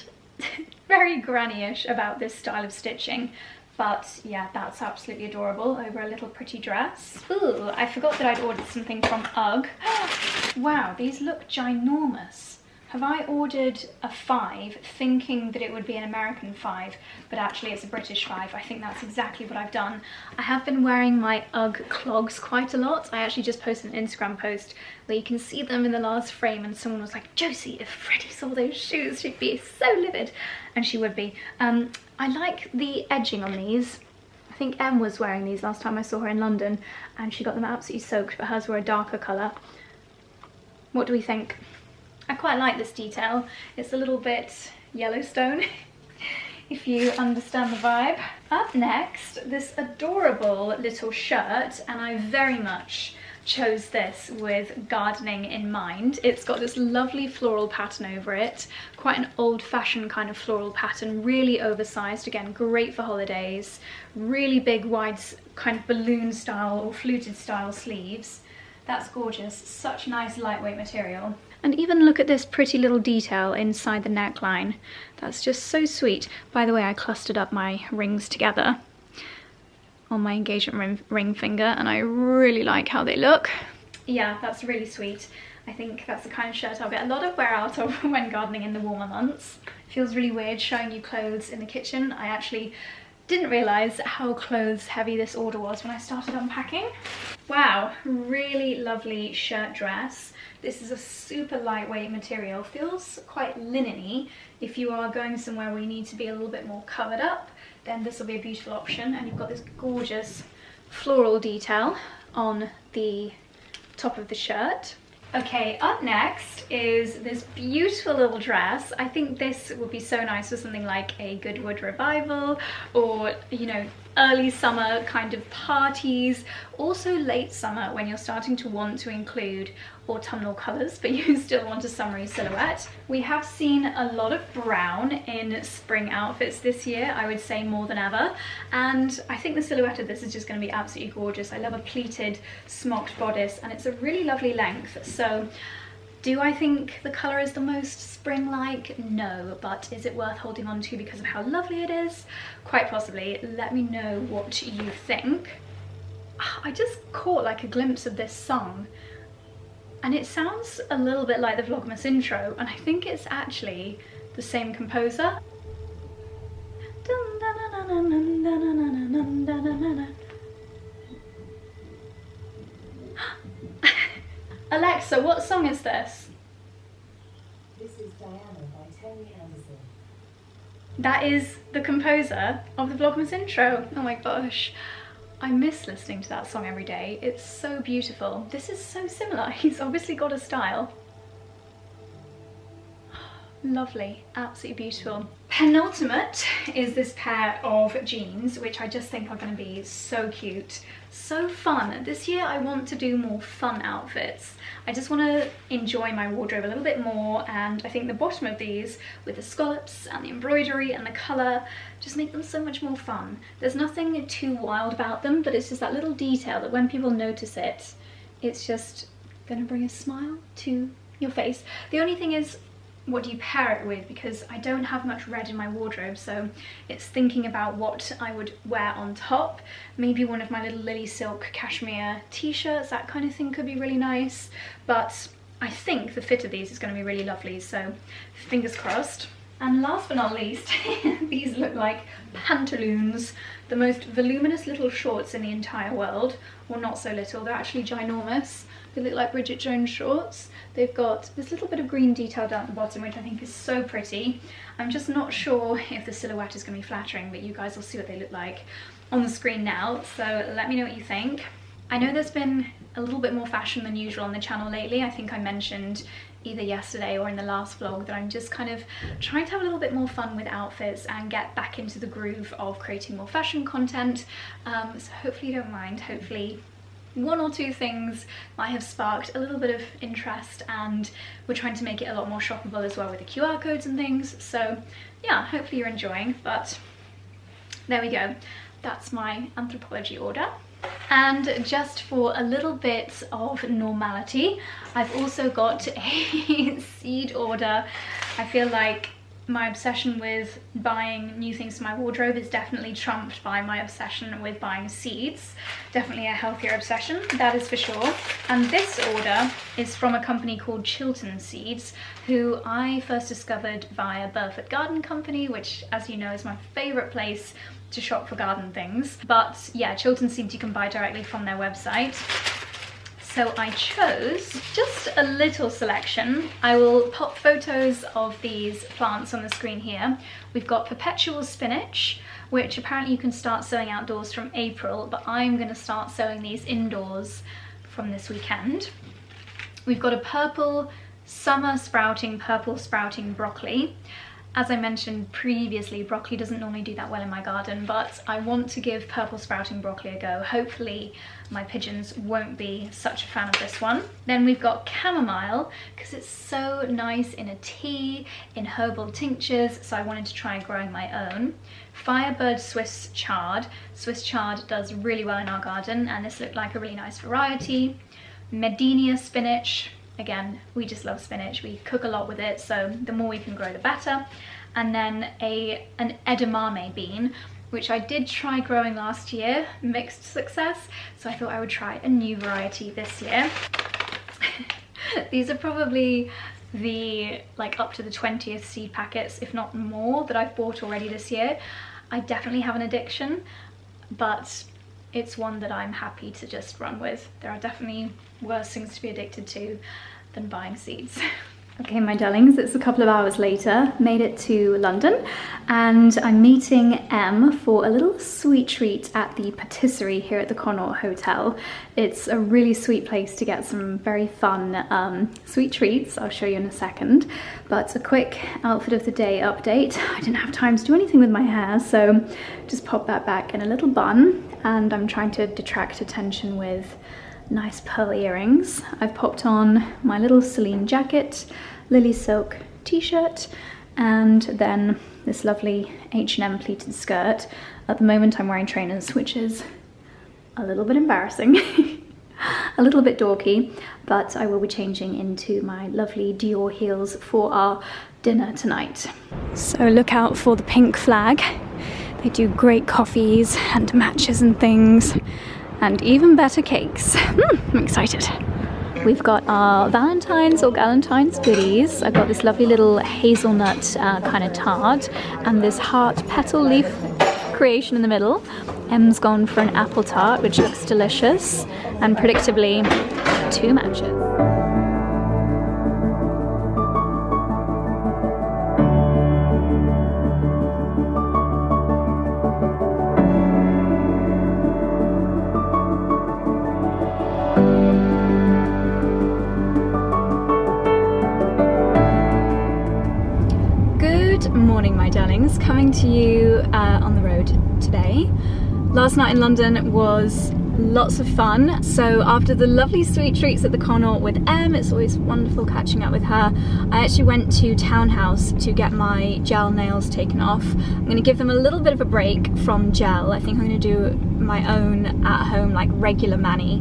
very granny-ish about this style of stitching. But yeah, that's absolutely adorable over a little pretty dress. Ooh, I forgot that I'd ordered something from UGG. Wow, these look ginormous. Have I ordered a 5 thinking that it would be an American 5, but actually it's a British 5? I think that's exactly what I've done. I have been wearing my UGG clogs quite a lot. I actually just posted an Instagram post where you can see them in the last frame, and someone was like, Josie, if Freddie saw those shoes, she'd be so livid. And she would be. I like the edging on these. I think Em was wearing these last time I saw her in London, and she got them absolutely soaked, but hers were a darker colour. What do we think? I quite like this detail. It's a little bit Yellowstone, if you understand the vibe. Up next, this adorable little shirt, and I very much chose this with gardening in mind. It's got this lovely floral pattern over it, quite an old-fashioned kind of floral pattern, really oversized, again, great for holidays, really big, wide, kind of balloon style or fluted style sleeves. That's gorgeous, such nice lightweight material. And even look at this pretty little detail inside the neckline. That's just so sweet. By the way, I clustered up my rings together on my engagement ring finger, and I really like how they look. Yeah, that's really sweet. I think that's the kind of shirt I'll get a lot of wear out of when gardening in the warmer months. It feels really weird showing you clothes in the kitchen. I actually didn't realise how clothes heavy this order was when I started unpacking. Wow, really lovely shirt dress. This is a super lightweight material, feels quite linen-y. If you are going somewhere where you need to be a little bit more covered up, then this will be a beautiful option. And you've got this gorgeous floral detail on the top of the shirt. Okay, up next is this beautiful little dress. I think this would be so nice for something like a Goodwood revival, or, you know, early summer kind of parties, also late summer when you're starting to want to include autumnal colours but you still want a summery silhouette. We have seen a lot of brown in spring outfits this year, I would say more than ever, and I think the silhouette of this is just going to be absolutely gorgeous. I love a pleated smocked bodice, and it's a really lovely length. So do I think the colour is the most spring-like? No, but is it worth holding on to because of how lovely it is? Quite possibly. Let me know what you think. I just caught like a glimpse of this song, and it sounds a little bit like the Vlogmas intro, and I think it's actually the same composer. Alexa, what song is this? This is Diana by Terry Anderson. That is the composer of the Vlogmas intro. Oh my gosh. I miss listening to that song every day. It's so beautiful. This is so similar. He's obviously got a style. Lovely, absolutely beautiful. Penultimate is this pair of jeans, which I just think are going to be so cute, so fun. This year I want to do more fun outfits. I just want to enjoy my wardrobe a little bit more, and I think the bottom of these, with the scallops and the embroidery and the colour, just make them so much more fun. There's nothing too wild about them, but it's just that little detail that when people notice it, it's just going to bring a smile to your face. The only thing is, what do you pair it with? Because I don't have much red in my wardrobe, so it's thinking about what I would wear on top. Maybe one of my little Lily Silk cashmere t-shirts, that kind of thing could be really nice. But I think the fit of these is going to be really lovely, so fingers crossed. And last but not least, these look like pantaloons, the most voluminous little shorts in the entire world. Well, not so little, they're actually ginormous. They look like Bridget Jones shorts. They've got this little bit of green detail down at the bottom, which I think is so pretty. I'm just not sure if the silhouette is going to be flattering, but you guys will see what they look like on the screen now, so let me know what you think. I know there's been a little bit more fashion than usual on the channel lately. I think I mentioned either yesterday or in the last vlog that I'm just kind of trying to have a little bit more fun with outfits and get back into the groove of creating more fashion content. So hopefully you don't mind. Hopefully one or two things might have sparked a little bit of interest, and we're trying to make it a lot more shoppable as well with the QR codes and things. So yeah, hopefully you're enjoying, but there we go. That's my Anthropologie order. And just for a little bit of normality, I've also got a seed order. I feel like my obsession with buying new things for my wardrobe is definitely trumped by my obsession with buying seeds. Definitely a healthier obsession, that is for sure. And this order is from a company called Chiltern Seeds, who I first discovered via Burford Garden Company, which, as you know, is my favourite place to shop for garden things. But yeah, Chiltern Seeds you can buy directly from their website. So I chose just a little selection. I will pop photos of these plants on the screen here. We've got perpetual spinach, which apparently you can start sowing outdoors from April, but I'm going to start sowing these indoors from this weekend. We've got a purple purple sprouting broccoli. As I mentioned previously, broccoli doesn't normally do that well in my garden, but I want to give purple sprouting broccoli a go. Hopefully my pigeons won't be such a fan of this one. Then we've got chamomile, because it's so nice in a tea, in herbal tinctures, so I wanted to try growing my own. Firebird Swiss chard. Swiss chard does really well in our garden, and this looked like a really nice variety. Medenia spinach. Again, we just love spinach. We cook a lot with it, so the more we can grow, the better. And then an edamame bean, which I did try growing last year, mixed success. So I thought I would try a new variety this year. These are probably the up to the 20th seed packets, if not more, that I've bought already this year. I definitely have an addiction, but it's one that I'm happy to just run with. There are definitely worse things to be addicted to than buying seeds. Okay, my darlings, it's a couple of hours later, made it to London, and I'm meeting Em for a little sweet treat at the patisserie here at the Connaught Hotel. It's a really sweet place to get some very fun sweet treats. I'll show you in a second, but a quick outfit of the day update. I didn't have time to do anything with my hair, so just pop that back in a little bun, and I'm trying to detract attention with nice pearl earrings. I've popped on my little Celine jacket, lily silk t-shirt, and then this lovely H&M pleated skirt. At the moment I'm wearing trainers, which is a little bit embarrassing, a little bit dorky, but I will be changing into my lovely Dior heels for our dinner tonight. So look out for the pink flag. They do great coffees and matches and things, and even better cakes. I'm excited. We've got our Valentine's or Galentine's goodies. I've got this lovely little hazelnut kind of tart and this heart petal leaf creation in the middle. Em's gone for an apple tart, which looks delicious, and predictably 2 matches. Coming to you on the road today. Last night in London was lots of fun. So after the lovely sweet treats at the Connaught with Em, it's always wonderful catching up with her, I actually went to Townhouse to get my gel nails taken off. I'm going to give them a little bit of a break from gel. I think I'm going to do my own at home, like regular mani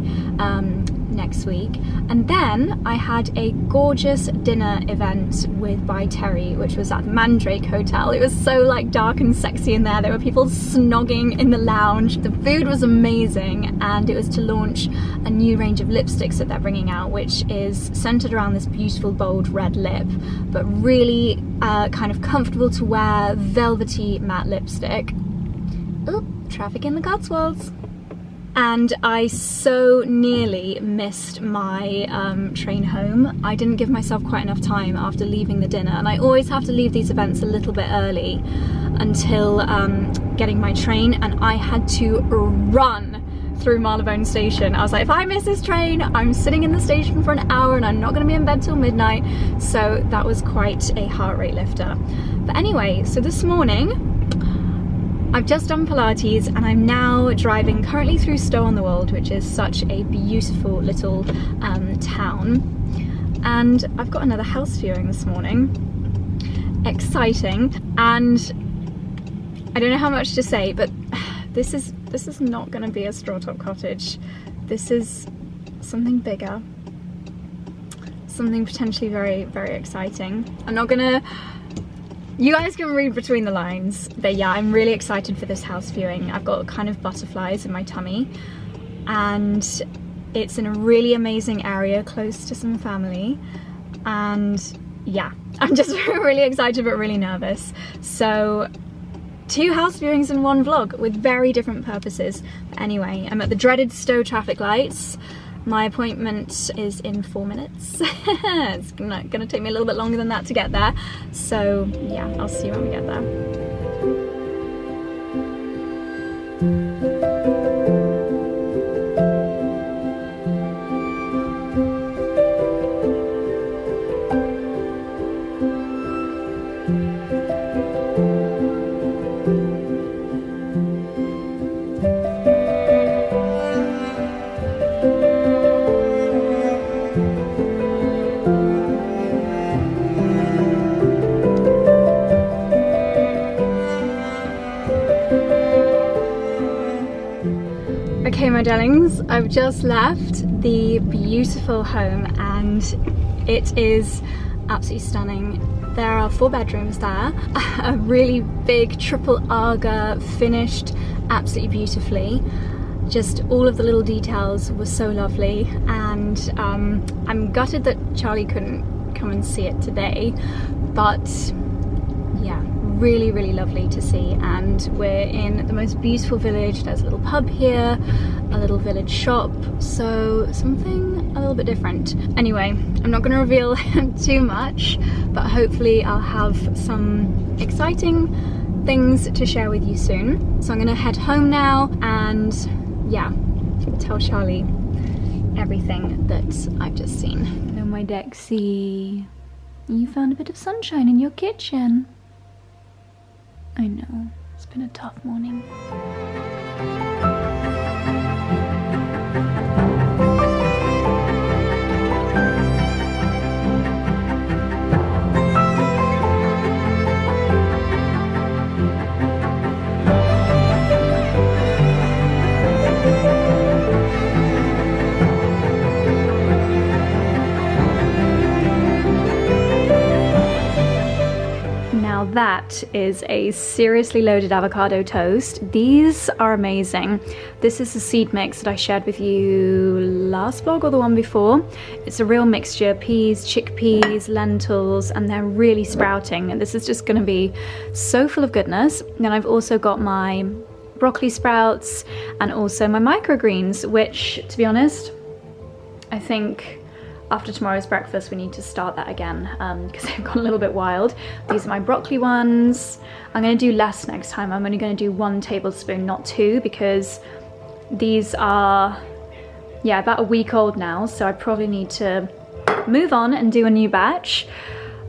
next week. And then I had a gorgeous dinner event with 𝑭𝒊𝒏𝒅, which was at the Mandrake Hotel. It was so like dark and sexy in there. There were people snogging in the lounge. The food was amazing, and it was to launch a new range of lipsticks that they're bringing out, which is centered around this beautiful bold red lip, but really kind of comfortable to wear, velvety matte lipstick. Oh, traffic in the Cotswolds. And I so nearly missed my train home. I didn't give myself quite enough time after leaving the dinner, and I always have to leave these events a little bit early until getting my train, and I had to run through Marylebone Station. I was like, if I miss this train, I'm sitting in the station for an hour and I'm not going to be in bed till midnight. So that was quite a heart rate lifter. But anyway, so this morning I've just done Pilates, and I'm now driving currently through Stow-on-the-Wold, which is such a beautiful little town. And I've got another house viewing this morning. Exciting. And I don't know how much to say, but this is not going to be a Strawtop cottage. This is something bigger. Something potentially very, very exciting. I'm not going to You guys can read between the lines, but yeah, I'm really excited for this house viewing. I've got kind of butterflies in my tummy, and it's in a really amazing area close to some family, and yeah, I'm just really excited but really nervous. So 2 house viewings in one vlog with very different purposes. But anyway, I'm at the dreaded Stowe traffic lights. My appointment is in 4 minutes. It's gonna take me a little bit longer than that to get there. So yeah, I'll see you when we get there. Okay, my darlings, I've just left the beautiful home and it is absolutely stunning. There are 4 bedrooms there, a really big triple Aga, finished absolutely beautifully. Just all of the little details were so lovely, and I'm gutted that Charlie couldn't come and see it today, but yeah, really, really lovely to see. And we're in the most beautiful village. There's a little pub here, a little village shop, so something a little bit different. Anyway, I'm not going to reveal too much, but hopefully I'll have some exciting things to share with you soon. So I'm going to head home now and yeah, tell Charlie everything that I've just seen. Hello, my Dexy. You found a bit of sunshine in your kitchen. I know, it's been a tough morning. Now that is a seriously loaded avocado toast. These are amazing. This is the seed mix that I shared with you last vlog or the one before. It's a real mixture, peas, chickpeas, lentils, and they're really sprouting. And this is just gonna be so full of goodness. Then I've also got my broccoli sprouts and also my microgreens, which, to be honest, I think after tomorrow's breakfast we need to start that again because they've gone a little bit wild. These are my broccoli ones. I'm going to do less next time. I'm only going to do 1 tablespoon, not 2, because these are, yeah, about a week old now, so I probably need to move on and do a new batch.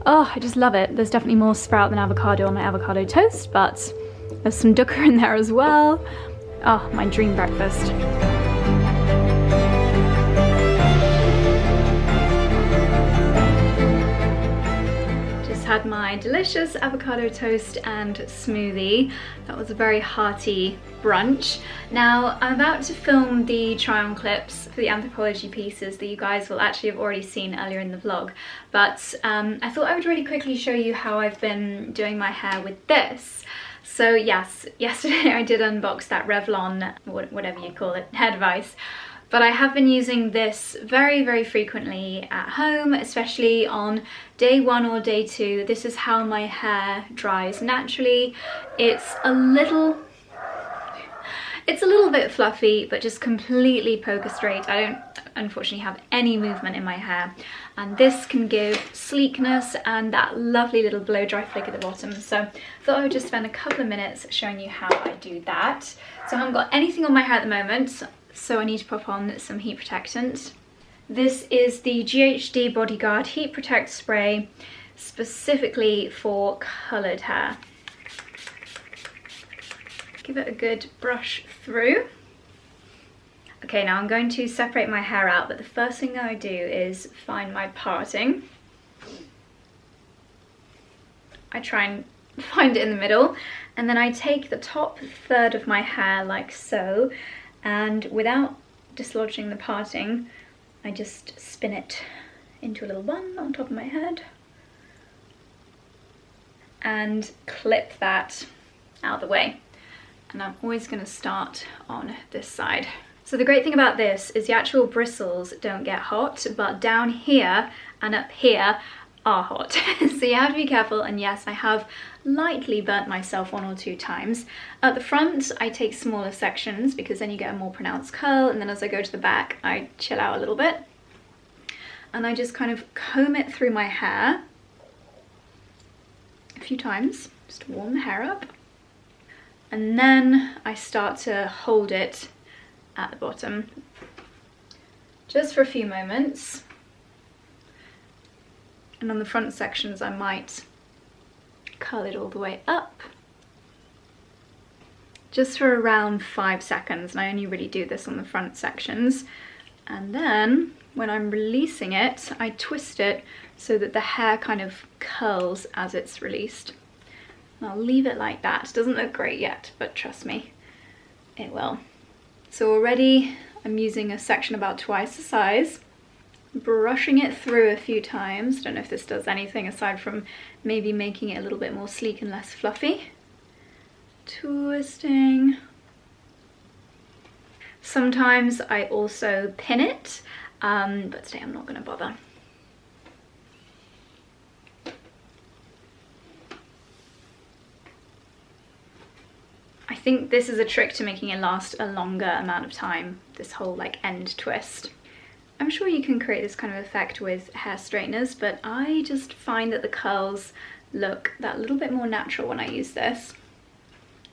Oh, I just love it. There's definitely more sprout than avocado on my avocado toast, but there's some dukkha in there as well. Oh, my dream breakfast. Had my delicious avocado toast and smoothie. That was a very hearty brunch. Now I'm about to film the try on clips for the Anthropologie pieces that you guys will actually have already seen earlier in the vlog, but I thought I would really quickly show you how I've been doing my hair with this. So yes, yesterday I did unbox that Revlon, whatever you call it, hair device. But I have been using this very, very frequently at home, especially on day 1 or day 2. This is how my hair dries naturally. It's a little bit fluffy, but just completely poker straight. I don't unfortunately have any movement in my hair. And this can give sleekness and that lovely little blow dry flick at the bottom. So I thought I would just spend a couple of minutes showing you how I do that. So I haven't got anything on my hair at the moment, so I need to pop on some heat protectant. This is the 𝑭𝒊𝒏𝒅 Bodyguard Heat Protect Spray, specifically for coloured hair. Give it a good brush through. Okay, now I'm going to separate my hair out, but the first thing that I do is find my parting. I try and find it in the middle, and then I take the top third of my hair like so, and without dislodging the parting, I just spin it into a little bun on top of my head. and clip that out of the way. And I'm always going to start on this side. So the great thing about this is the actual bristles don't get hot, but down here and up here are hot. So you have to be careful, and yes, I have lightly burnt myself 1 or 2 times. At the front I take smaller sections because then you get a more pronounced curl, and then as I go to the back I chill out a little bit. And I just kind of comb it through my hair a few times, just to warm the hair up. And then I start to hold it at the bottom, just for a few moments. And on the front sections I might curl it all the way up, just for around 5 seconds, and I only really do this on the front sections. And then when I'm releasing it, I twist it so that the hair kind of curls as it's released. And I'll leave it like that. It doesn't look great yet, but trust me, it will. So already I'm using a section about twice the size, brushing it through a few times. Don't know if this does anything aside from maybe making it a little bit more sleek and less fluffy. Twisting. Sometimes I also pin it, but today I'm not going to bother. I think this is a trick to making it last a longer amount of time, this whole like end twist. I'm sure you can create this kind of effect with hair straighteners, but I just find that the curls look that little bit more natural when I use this.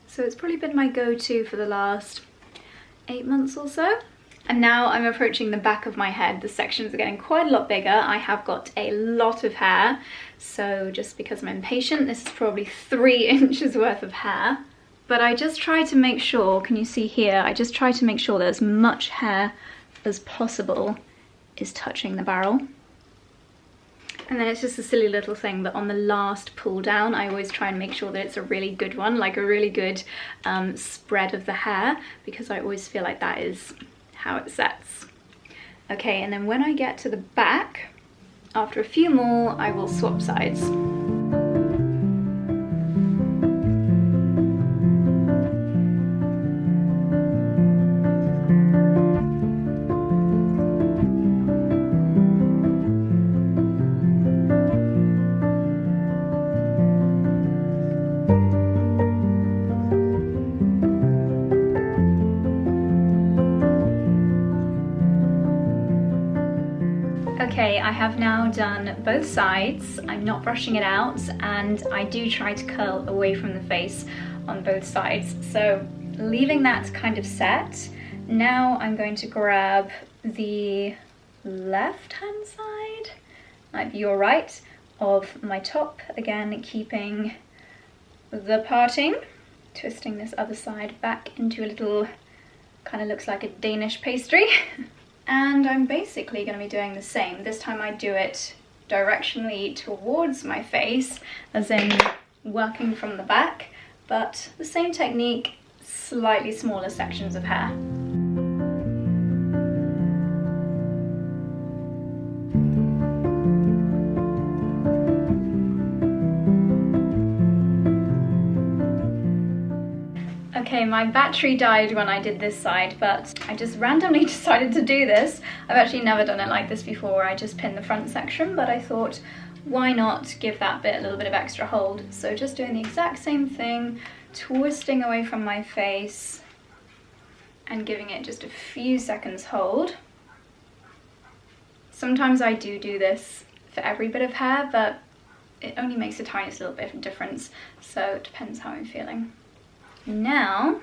So it's probably been my go-to for the last 8 months or so. And now I'm approaching the back of my head. The sections are getting quite a lot bigger. I have got a lot of hair, so just because I'm impatient, this is probably 3 inches worth of hair. But I just try to make sure, can you see here, I just try to make sure that as much hair as possible is touching the barrel. And then it's just a silly little thing, but on the last pull down I always try and make sure that it's a really good one, like a really good spread of the hair, because I always feel like that is how it sets. Okay, and then when I get to the back, after a few more, I will swap sides. Okay, I have now done both sides. I'm not brushing it out, and I do try to curl away from the face on both sides. So leaving that kind of set, now I'm going to grab the left hand side, might be your right, of my top, again keeping the parting, twisting this other side back into a little, kind of looks like a Danish pastry. And I'm basically going to be doing the same. This time I do it directionally towards my face, as in working from the back, but the same technique, slightly smaller sections of hair. Okay, my battery died when I did this side, but I just randomly decided to do this. I've actually never done it like this before. I just pinned the front section, but I thought, why not give that bit a little bit of extra hold? So just doing the exact same thing, twisting away from my face and giving it just a few seconds hold. Sometimes I do this for every bit of hair, but it only makes the tiniest little bit of difference, so it depends how I'm feeling. Now,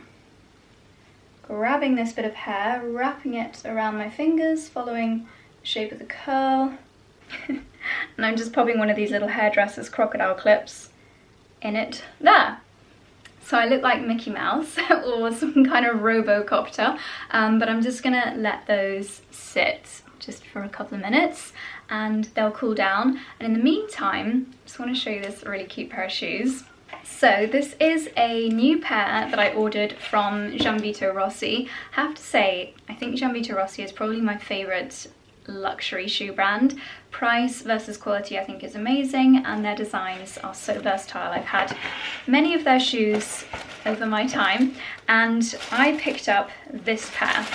grabbing this bit of hair, wrapping it around my fingers, following the shape of the curl, and I'm just popping one of these little hairdresser's crocodile clips in it there. So I look like Mickey Mouse or some kind of 𝑭𝒊𝒏𝒅, but I'm just gonna let those sit just for a couple of minutes and they'll cool down. And in the meantime, I just want to show you this really cute pair of shoes. So this is a new pair that I ordered from 𝑭𝒊𝒏𝒅 𝑴𝒆. I have to say, I think 𝑭𝒊𝒏𝒅 𝑴𝒆 is probably my favourite luxury shoe brand. Price versus quality I think is amazing, and their designs are so versatile. I've had many of their shoes over my time, and I picked up this pair.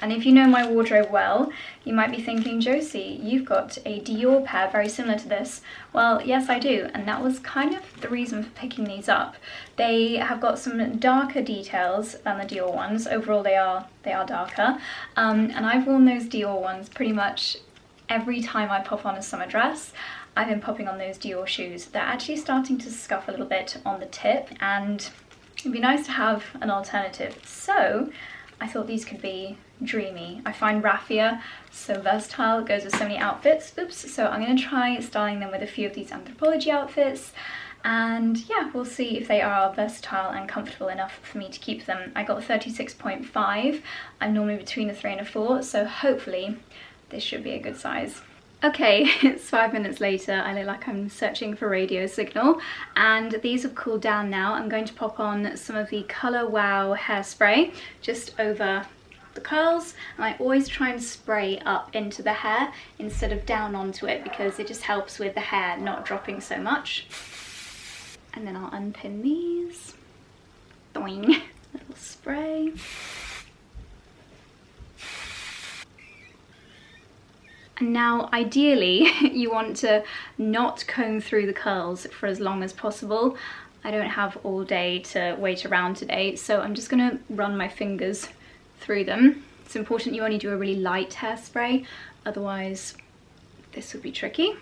And if you know my wardrobe well, you might be thinking, Josie, you've got a Dior pair very similar to this. Well, yes, I do, and that was kind of the reason for picking these up. They have got some darker details than the Dior ones. Overall, they are darker. And I've worn those Dior ones pretty much every time I pop on a summer dress. I've been popping on those Dior shoes. They're actually starting to scuff a little bit on the tip, and it'd be nice to have an alternative. So I thought these could be dreamy. I find raffia so versatile, it goes with so many outfits. Oops, so I'm going to try styling them with a few of these Anthropologie outfits, and yeah, we'll see if they are versatile and comfortable enough for me to keep them. I got 36.5. I'm normally between a 3 and a 4, so hopefully this should be a good size. Okay, it's 5 minutes later. I look like I'm searching for radio signal, and these have cooled down now. I'm going to pop on some of the Colour Wow hairspray just over the curls, and I always try and spray up into the hair instead of down onto it because it just helps with the hair not dropping so much. And then I'll unpin these. Doing. Little spray. And now ideally you want to not comb through the curls for as long as possible. I don't have all day to wait around today, so I'm just going to run my fingers through them. It's important you only do a really light hairspray, otherwise this would be tricky.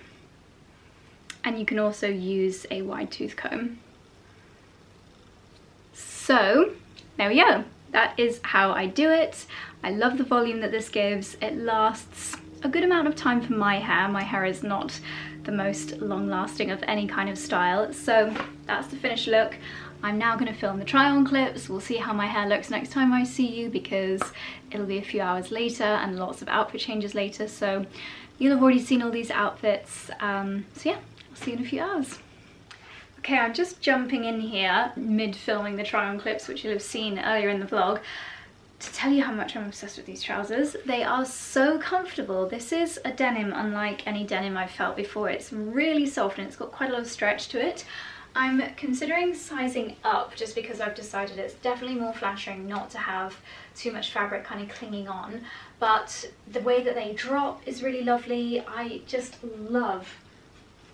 And you can also use a wide tooth comb. So there we go. That is how I do it. I love the volume that this gives. It lasts a good amount of time for my hair. My hair is not the most long-lasting of any kind of style. So that's the finished look. I'm now going to film the try-on clips. We'll see how my hair looks next time I see you, because it'll be a few hours later and lots of outfit changes later. So you'll have already seen all these outfits. So yeah, I'll see you in a few hours. Okay, I'm just jumping in here mid-filming the try-on clips, which you'll have seen earlier in the vlog, to tell you how much I'm obsessed with these trousers. They are so comfortable. This is a denim unlike any denim I've felt before. It's really soft and it's got quite a lot of stretch to it. I'm considering sizing up just because I've decided it's definitely more flattering not to have too much fabric kind of clinging on, but the way that they drop is really lovely. I just love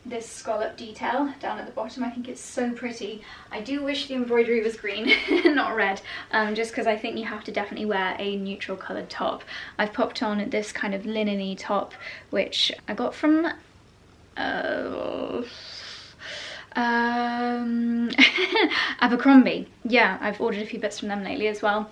this scallop detail down at the bottom. I think it's so pretty. I do wish the embroidery was green, not red, just because I think you have to definitely wear a neutral coloured top. I've popped on this kind of linen-y top, which I got from Abercrombie. Yeah, I've ordered a few bits from them lately as well.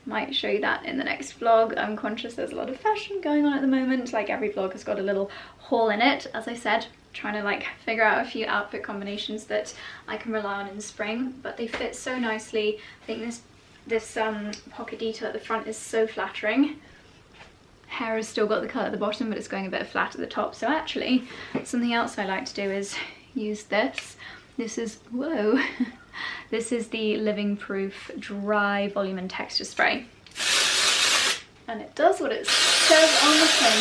Might show you that in the next vlog. I'm conscious there's a lot of fashion going on at the moment. Like every vlog has got a little haul in it. As I said, trying to like figure out a few outfit combinations that I can rely on in spring, but they fit so nicely. I think this pocket detail at the front is so flattering. Hair has still got the colour at the bottom, but it's going a bit flat at the top. So actually, something else I like to do is use this. This is, whoa, this is the Living Proof Dry Volume and Texture Spray. And it does what it says on the tin,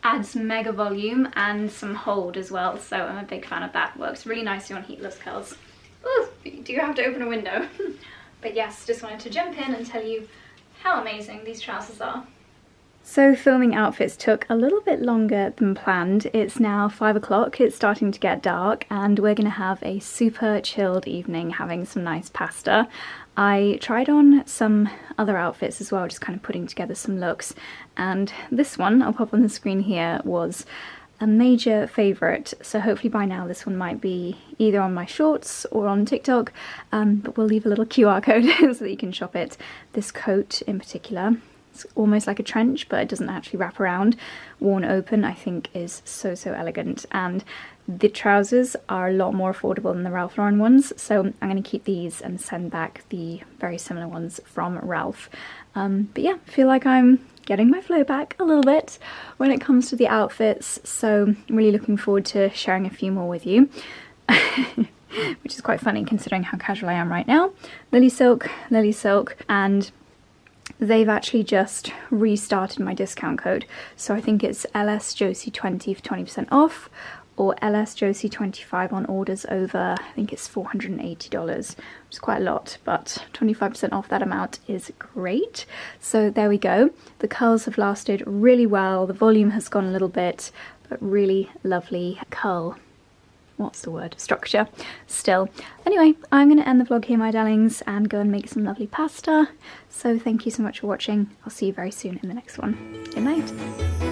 adds mega volume and some hold as well. So I'm a big fan of that. Works really nicely on heatless curls. Ooh, you do have to open a window. But yes, just wanted to jump in and tell you how amazing these trousers are. So filming outfits took a little bit longer than planned. It's now 5 o'clock, it's starting to get dark, and we're gonna have a super chilled evening having some nice pasta. I tried on some other outfits as well, just kind of putting together some looks, and this one, I'll pop on the screen here, was a major favourite, so hopefully by now this one might be either on my shorts or on TikTok, but we'll leave a little QR code so that you can shop it. This coat in particular, it's almost like a trench, but it doesn't actually wrap around. Worn open, I think is so elegant, and the trousers are a lot more affordable than the Ralph Lauren ones, so I'm going to keep these and send back the very similar ones from Ralph. But yeah, I feel like I'm getting my flow back a little bit when it comes to the outfits, so I'm really looking forward to sharing a few more with you. Which is quite funny considering how casual I am right now. Lily silk, and they've actually just restarted my discount code. So I think it's 𝐿𝑆𝑗OSY20 for 20% off, or 𝐿𝑆𝑗OSY25 on orders over, I think it's $480, which is quite a lot, but 25% off that amount is great. So there we go. The curls have lasted really well. The volume has gone a little bit, but really lovely curl. What's the word? Structure still. Anyway, I'm going to end the vlog here, my darlings, and go and make some lovely pasta. So thank you so much for watching. I'll see you very soon in the next one. Good night.